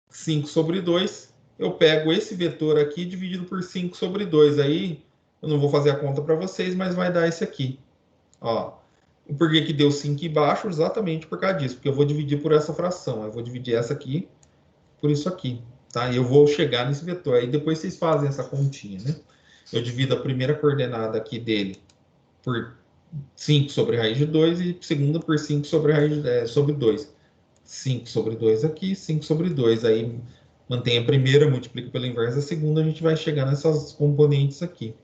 [SPEAKER 1] 5 sobre 2, eu pego esse vetor aqui dividido por 5 sobre 2. Aí, eu não vou fazer a conta para vocês, mas vai dar esse aqui. Ó, por que deu 5 embaixo? Exatamente por causa disso, porque eu vou dividir por essa fração. Eu vou dividir essa aqui por isso aqui, tá? E eu vou chegar nesse vetor. Aí depois vocês fazem essa continha, né? Eu divido a primeira coordenada aqui dele por 5 sobre raiz de 2 e segunda por 5 sobre raiz sobre 2. 5 sobre 2 aqui, 5 sobre 2. Aí mantém a primeira, multiplica pela inversa da segunda, a gente vai chegar nessas componentes aqui.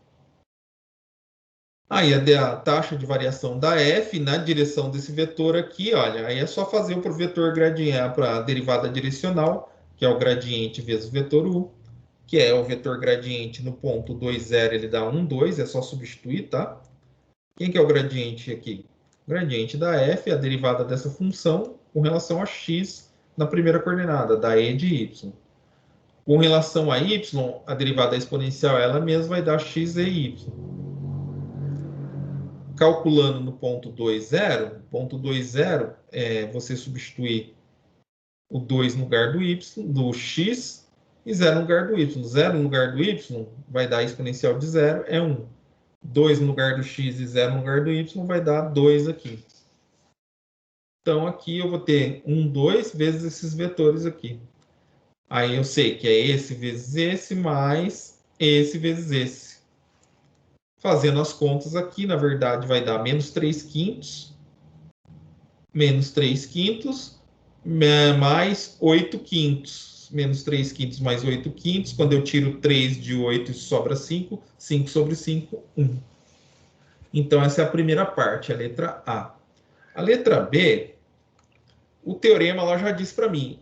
[SPEAKER 1] Aí a taxa de variação da f na direção desse vetor aqui, olha, aí é só fazer para o vetor gradiente, para a derivada direcional, que é o gradiente vezes o vetor u, que é o vetor gradiente no ponto 2, 0, ele dá 1, 2, é só substituir, tá? Quem que é o gradiente aqui? O gradiente da f é a derivada dessa função com relação a x na primeira coordenada, da e de y. Com relação a y, a derivada exponencial ela mesma vai dar x e y. Calculando no ponto 2, 0, ponto 2, 0, você substituir o 2 no lugar do y, do x, e 0 no lugar do y. 0 no lugar do y vai dar exponencial de 0, é 1. 2 no lugar do x e 0 no lugar do y vai dar 2 aqui. Então, aqui eu vou ter 1, 2 vezes esses vetores aqui. Aí eu sei que é esse vezes esse, mais esse vezes esse. Fazendo as contas aqui, na verdade, vai dar menos 3 quintos, menos 3 quintos, mais 8 quintos. Menos 3 quintos mais 8 quintos. Quando eu tiro 3 de 8, sobra 5. 5 sobre 5, 1. Então, essa é a primeira parte, a letra A. A letra B, o teorema lá já disse para mim,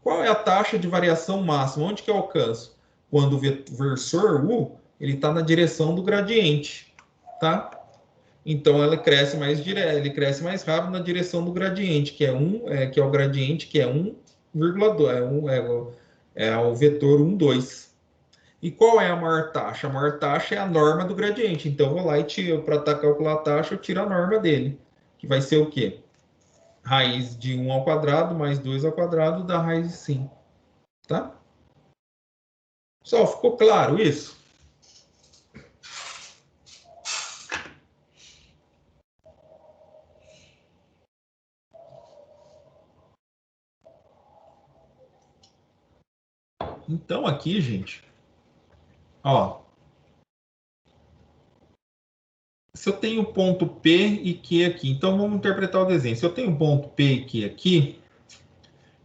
[SPEAKER 1] qual é a taxa de variação máxima? Onde que eu alcanço? Quando o versor U ele está na direção do gradiente, tá? Então ele cresce mais rápido na direção do gradiente, que é o gradiente que é 1,2, é o vetor 1, 2. E qual é a maior taxa? A maior taxa é a norma do gradiente. Então eu vou lá e para calcular a taxa, eu tiro a norma dele, que vai ser o quê? Raiz de 1 ao quadrado mais 2 ao quadrado dá raiz de 5, tá? Só ficou claro isso? Então, aqui, gente, ó, se eu tenho ponto P e Q aqui, então vamos interpretar o desenho. Se eu tenho ponto P e Q aqui,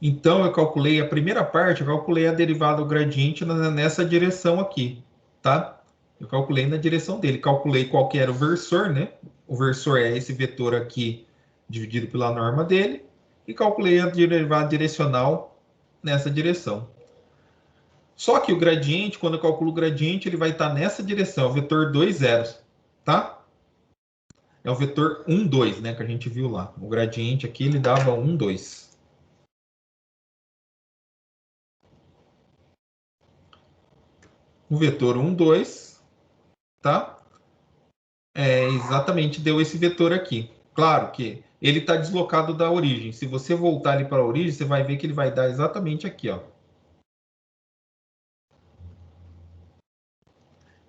[SPEAKER 1] então eu calculei a primeira parte, eu calculei a derivada do gradiente nessa direção aqui, tá? Eu calculei na direção dele, calculei qual que era o versor, né? O versor é esse vetor aqui dividido pela norma dele, e calculei a derivada direcional nessa direção. Só que o gradiente, quando eu calculo o gradiente, ele vai estar nessa direção, o vetor 2 zeros, tá? É o vetor 1, 2, né, que a gente viu lá. O gradiente aqui, ele dava 1, 2. O vetor 1, 2, tá? Exatamente, deu esse vetor aqui. Claro que ele está deslocado da origem. Se você voltar ele para a origem, você vai ver que ele vai dar exatamente aqui, ó.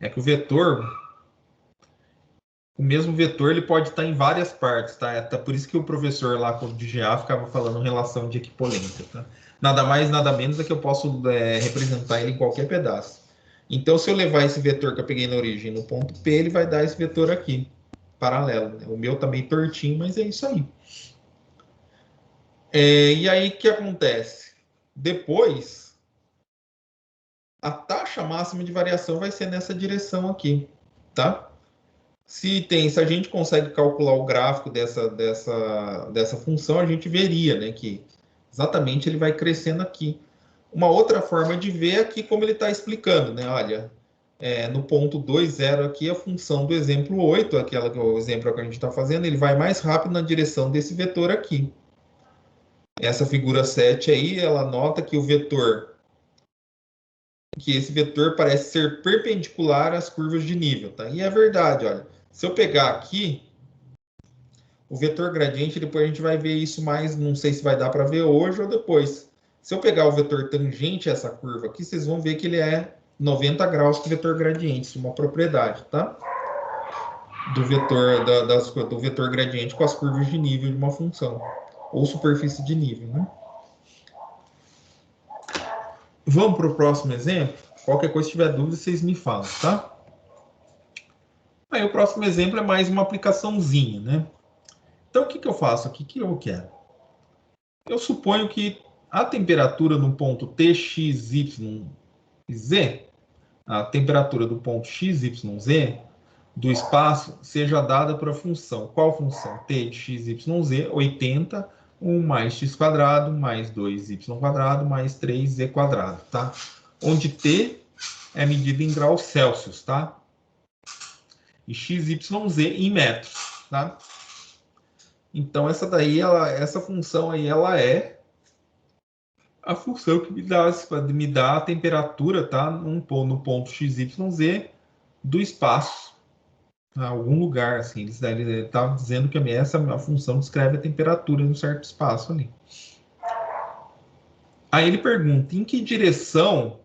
[SPEAKER 1] É que o vetor, o mesmo vetor, ele pode estar em várias partes, tá? Por isso que o professor lá de GA ficava falando relação de equipolência, tá? Nada mais, nada menos é que eu posso representar ele em qualquer pedaço. Então, se eu levar esse vetor que eu peguei na origem no ponto P, ele vai dar esse vetor aqui, paralelo, né? O meu tá meio tortinho, mas é isso aí. E aí, o que acontece? Depois, a taxa máxima de variação vai ser nessa direção aqui, tá? Se a gente consegue calcular o gráfico dessa função, a gente veria, né, que exatamente ele vai crescendo aqui. Uma outra forma de ver é aqui como ele está explicando, né? Olha, no ponto 2, 0 aqui, a função do exemplo 8, o exemplo que a gente está fazendo, ele vai mais rápido na direção desse vetor aqui. Essa figura 7 aí, ela nota que esse vetor parece ser perpendicular às curvas de nível, tá? E é verdade, olha. Se eu pegar aqui, o vetor gradiente, depois a gente vai ver isso mais, não sei se vai dar para ver hoje ou depois. Se eu pegar o vetor tangente a essa curva aqui, vocês vão ver que ele é 90 graus com o vetor gradiente, isso é uma propriedade, tá? Do vetor gradiente com as curvas de nível de uma função, ou superfície de nível, né? Vamos para o próximo exemplo? Qualquer coisa, se tiver dúvida, vocês me falam, tá? Aí o próximo exemplo é mais uma aplicaçãozinha, né? Então, o que eu faço aqui? O que eu quero? Eu suponho que a temperatura no ponto T, X, Y, Z, a temperatura do ponto X, Y, Z, do espaço, seja dada por a função. Qual função? T de X, Y, Z, 80, 1 mais X quadrado, mais 2Y quadrado, mais 3Z quadrado, tá? Onde T é medida em graus Celsius, tá? E X, Y, Z em metros, tá? Então, essa função aí, ela é a função que me dá a temperatura, tá? No ponto XYZ do espaço. Tá? Algum lugar, assim. Ele estava dizendo que a função descreve a temperatura em um certo espaço ali. Aí ele pergunta, em que direção,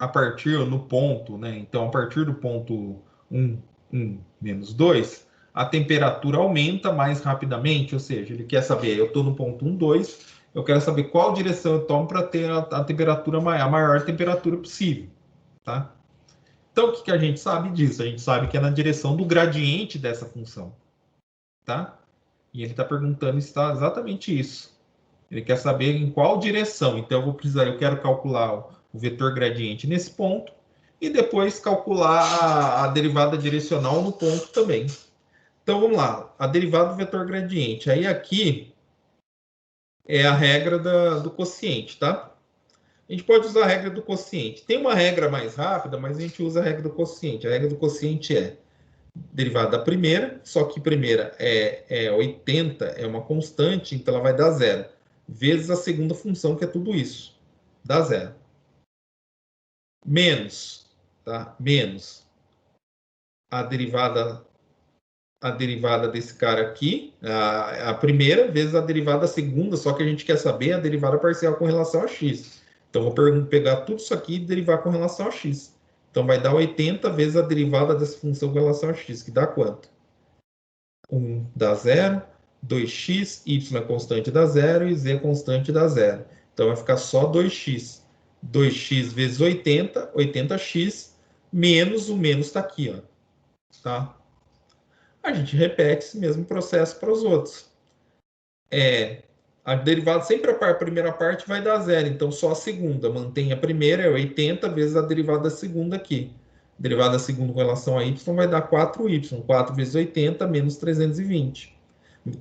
[SPEAKER 1] a partir no ponto, né? Então, a partir do ponto 1, 1, menos 2, a temperatura aumenta mais rapidamente, ou seja, ele quer saber, eu estou no ponto 1, 2, eu quero saber qual direção eu tomo para ter a temperatura a maior temperatura possível, tá? Então, o que a gente sabe disso? A gente sabe que é na direção do gradiente dessa função, tá? E ele está perguntando exatamente isso. Ele quer saber em qual direção. Então, eu quero calcular o vetor gradiente nesse ponto e depois calcular a derivada direcional no ponto também. Então, vamos lá. A derivada do vetor gradiente. Aí, aqui é a regra do quociente, tá? A gente pode usar a regra do quociente. Tem uma regra mais rápida, mas a gente usa a regra do quociente. A regra do quociente é derivada da primeira, só que primeira é 80, é uma constante, então ela vai dar zero. Vezes a segunda função, que é tudo isso. Dá zero. Menos, tá? Menos a derivada desse cara aqui, a primeira, vezes a derivada da segunda, só que a gente quer saber a derivada parcial com relação a x. Então, vou pegar tudo isso aqui e derivar com relação a x. Então, vai dar 80 vezes a derivada dessa função com relação a x, que dá quanto? 1 dá 0, 2x, y é constante dá 0 e z é constante dá 0. Então, vai ficar só 2x. 2x vezes 80, 80x, menos o menos está aqui, ó. Tá? A gente repete esse mesmo processo para os outros. A derivada, sempre a primeira parte vai dar zero, então só a segunda. Mantém a primeira, é 80 vezes a derivada da segunda aqui. A derivada da segunda com relação a y vai dar 4y. 4 vezes 80 menos 320.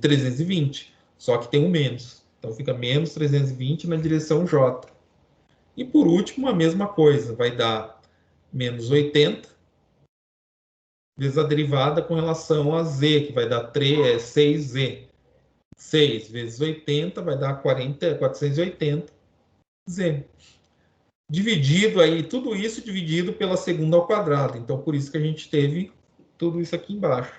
[SPEAKER 1] 320, só que tem um menos. Então fica menos 320 na direção j. E por último, a mesma coisa, vai dar menos 80 vezes a derivada com relação a z, que vai dar 6z. 6 vezes 80 vai dar 480 z. Dividido aí, tudo isso dividido pela segunda ao quadrado. Então, por isso que a gente teve tudo isso aqui embaixo.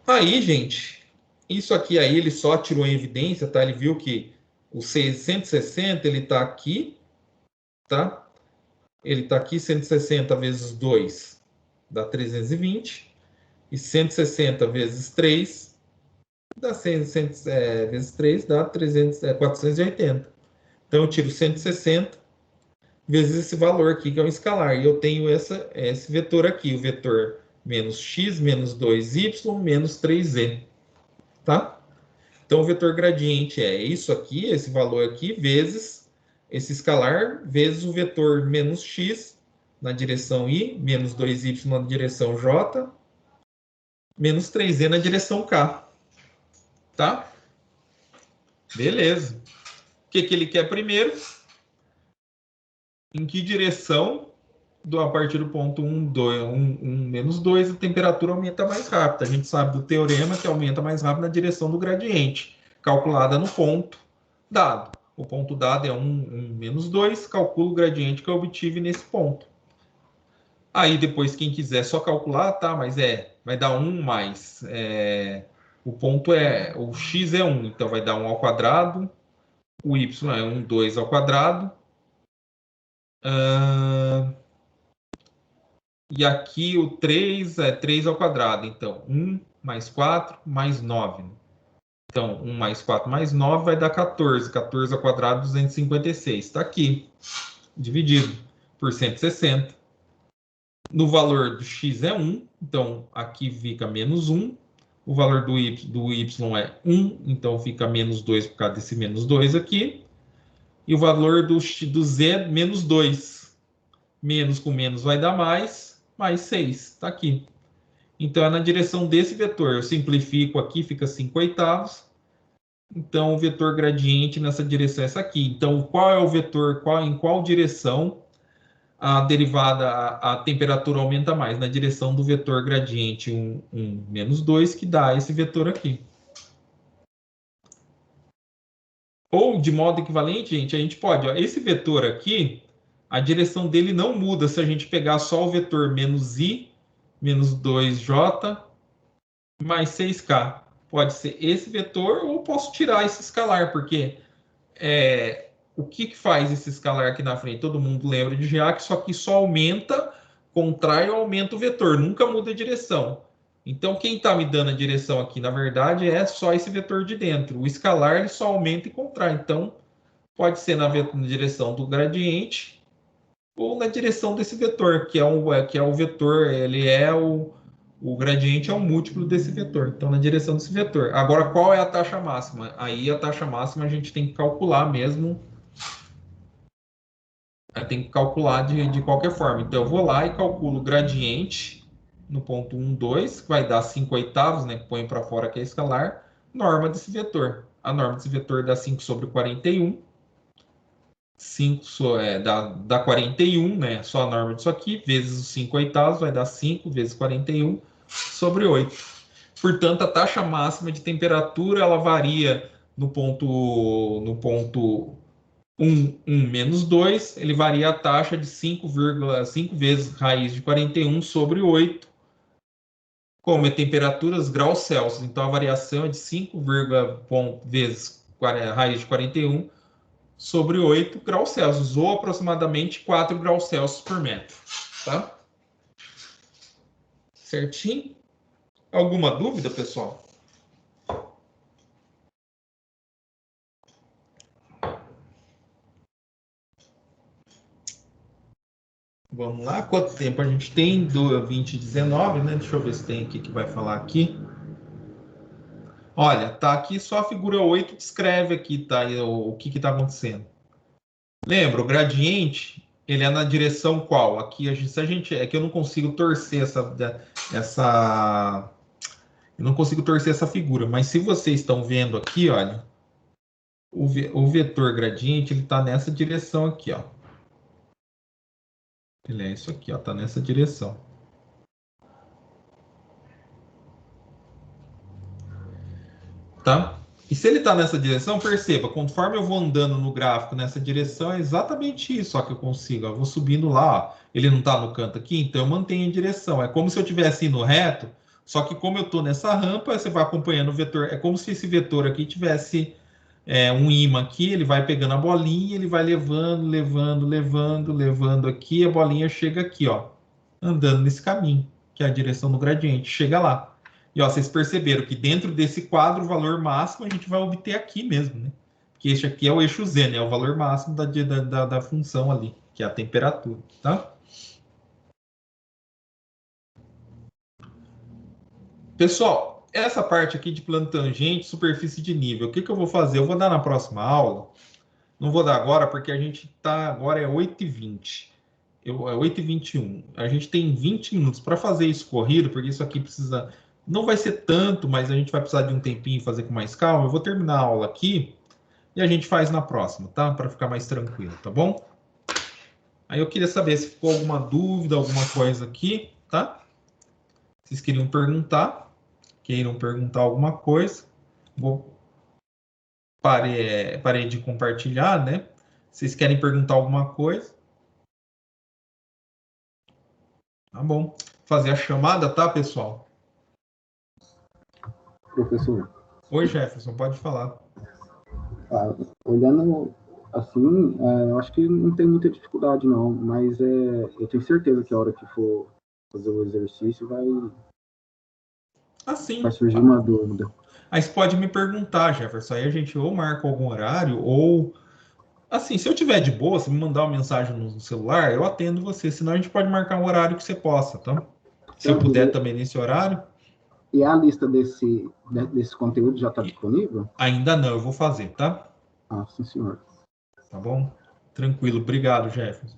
[SPEAKER 1] Aí, gente, isso aqui aí ele só tirou em evidência, tá? Ele viu que o 660 ele tá aqui, tá? ele está aqui, 160 vezes 2 dá 320, e 160 vezes 3 dá 100 vezes 3 dá 480. Então, eu tiro 160 vezes esse valor aqui, que é um escalar, e eu tenho esse vetor aqui, o vetor menos x, menos 2y, menos 3z, tá? Então, o vetor gradiente é isso aqui, esse valor aqui, vezes esse escalar, vezes o vetor menos x na direção y, menos 2y na direção j, menos 3z na direção k, tá? Beleza. O que ele quer primeiro? Em que direção, a partir do ponto 1, 1, menos 2, a temperatura aumenta mais rápido. A gente sabe do teorema que aumenta mais rápido na direção do gradiente, calculada no ponto dado. O ponto dado é 1, menos 2, calculo o gradiente que eu obtive nesse ponto. Aí depois, quem quiser só calcular, tá? Mas vai dar 1 mais... o ponto o x é 1, então vai dar 1 ao quadrado, o y é 1, 2 ao quadrado. E aqui o 3 é 3 ao quadrado, então 1 mais 4 mais 9. Então, 1 mais 4 mais 9 vai dar 14. 14 ao quadrado, 256. Está aqui, dividido por 160. No valor do x é 1, então aqui fica menos 1. O valor do y é 1, então fica menos 2 por causa desse menos 2 aqui. E o valor do z é menos 2. Menos com menos vai dar mais 6. Está aqui. Então, é na direção desse vetor. Eu simplifico aqui, fica 5/8. Então, o vetor gradiente nessa direção é essa aqui. Então, qual é o vetor, em qual direção a derivada, a temperatura aumenta mais? Na direção do vetor gradiente 1, menos 2, que dá esse vetor aqui. Ou, de modo equivalente, gente, a gente pode... esse vetor aqui, a direção dele não muda se a gente pegar só o vetor menos i, menos 2j, mais 6k. Pode ser esse vetor, ou posso tirar esse escalar, porque o que faz esse escalar aqui na frente? Todo mundo lembra de GA, que isso aqui só aumenta, contrai ou aumenta o vetor, nunca muda a direção. Então, quem está me dando a direção aqui, na verdade, é só esse vetor de dentro. O escalar ele só aumenta e contrai. Então, pode ser na direção do gradiente ou na direção desse vetor, que é o vetor, o gradiente é um múltiplo desse vetor. Então, na direção desse vetor. Agora, qual é a taxa máxima? Aí, a taxa máxima a gente tem que calcular mesmo. Tem que calcular de qualquer forma. Então, eu vou lá e calculo o gradiente no ponto 1, 2, que vai dar 5/8, né? Põe para fora que é escalar. Norma desse vetor. A norma desse vetor dá 5 sobre 41. 5 dá 41, né? Só a norma disso aqui, vezes os 5/8, vai dar 5 vezes 41 sobre 8. Portanto, a taxa máxima de temperatura, ela varia no ponto 1, menos 2, ele varia a taxa de 5,5 vezes raiz de 41 sobre 8, como é temperaturas graus Celsius. Então, a variação é de 5, vezes raiz de 41 sobre 8 graus Celsius, ou aproximadamente 4 graus Celsius por metro. Tá? Certinho? Alguma dúvida, pessoal? Vamos lá, quanto tempo a gente tem? Do 2019, né? Deixa eu ver se tem aqui que vai falar aqui. Olha, tá aqui só a figura 8 descreve aqui, tá? O que está acontecendo. Lembra, o gradiente, ele é na direção qual? Aqui, é que eu não consigo torcer eu não consigo torcer essa figura, mas se vocês estão vendo aqui, olha, o vetor gradiente, ele está nessa direção aqui, ó. Ele é isso aqui, ó, tá nessa direção. Tá? E se ele está nessa direção, perceba, conforme eu vou andando no gráfico nessa direção, é exatamente isso ó, que eu consigo. Eu vou subindo lá, ó, ele não está no canto aqui, então eu mantenho a direção. É como se eu estivesse indo reto, só que como eu estou nessa rampa, você vai acompanhando o vetor. É como se esse vetor aqui tivesse um ímã aqui, ele vai pegando a bolinha, ele vai levando aqui, a bolinha chega aqui, ó, andando nesse caminho, que é a direção do gradiente, chega lá. E ó, vocês perceberam que dentro desse quadro, o valor máximo a gente vai obter aqui mesmo, né? Porque este aqui é o eixo Z, né? É o valor máximo da função ali, que é a temperatura, tá? Pessoal, essa parte aqui de plano tangente, superfície de nível, o que eu vou fazer? Eu vou dar na próxima aula. Não vou dar agora, porque a gente tá agora é 8h20. É 8h21. A gente tem 20 minutos para fazer isso corrido, porque isso aqui precisa... Não vai ser tanto, mas a gente vai precisar de um tempinho fazer com mais calma. Eu vou terminar a aula aqui e a gente faz na próxima, tá? Para ficar mais tranquilo, tá bom? Aí eu queria saber se ficou alguma dúvida, alguma coisa aqui, tá? Vocês queiram perguntar alguma coisa. Parei de compartilhar, né? Vocês querem perguntar alguma coisa? Tá bom. Fazer a chamada, tá, pessoal?
[SPEAKER 5] Professor,
[SPEAKER 1] Oi, Jefferson, pode falar.
[SPEAKER 5] olhando assim, eu acho que não tem muita dificuldade não, mas eu tenho certeza que a hora que for fazer o exercício vai
[SPEAKER 1] Assim.
[SPEAKER 5] surgir uma dúvida.
[SPEAKER 1] Aí você pode me perguntar, Jefferson. Aí a gente ou marca algum horário, ou... Assim, se eu tiver de boa, se me mandar uma mensagem no celular, eu atendo você. Senão a gente pode marcar um horário que você possa, tá? Se eu puder também nesse horário.
[SPEAKER 5] E a lista desse conteúdo já está disponível?
[SPEAKER 1] Ainda não, eu vou fazer, tá?
[SPEAKER 5] Ah, sim, senhor.
[SPEAKER 1] Tá bom? Tranquilo. Obrigado, Jefferson.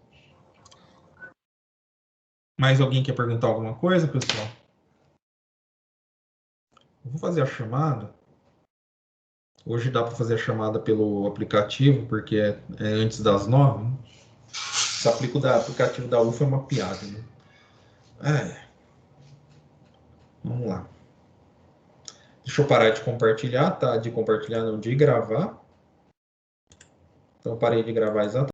[SPEAKER 1] Mais alguém quer perguntar alguma coisa, pessoal? Eu vou fazer a chamada. Hoje dá para fazer a chamada pelo aplicativo, porque é antes das 9. Né? Esse aplicativo da UFA é uma piada, né? Vamos lá. Deixa eu parar de compartilhar, tá? De compartilhar, não de gravar. Então, eu parei de gravar exatamente.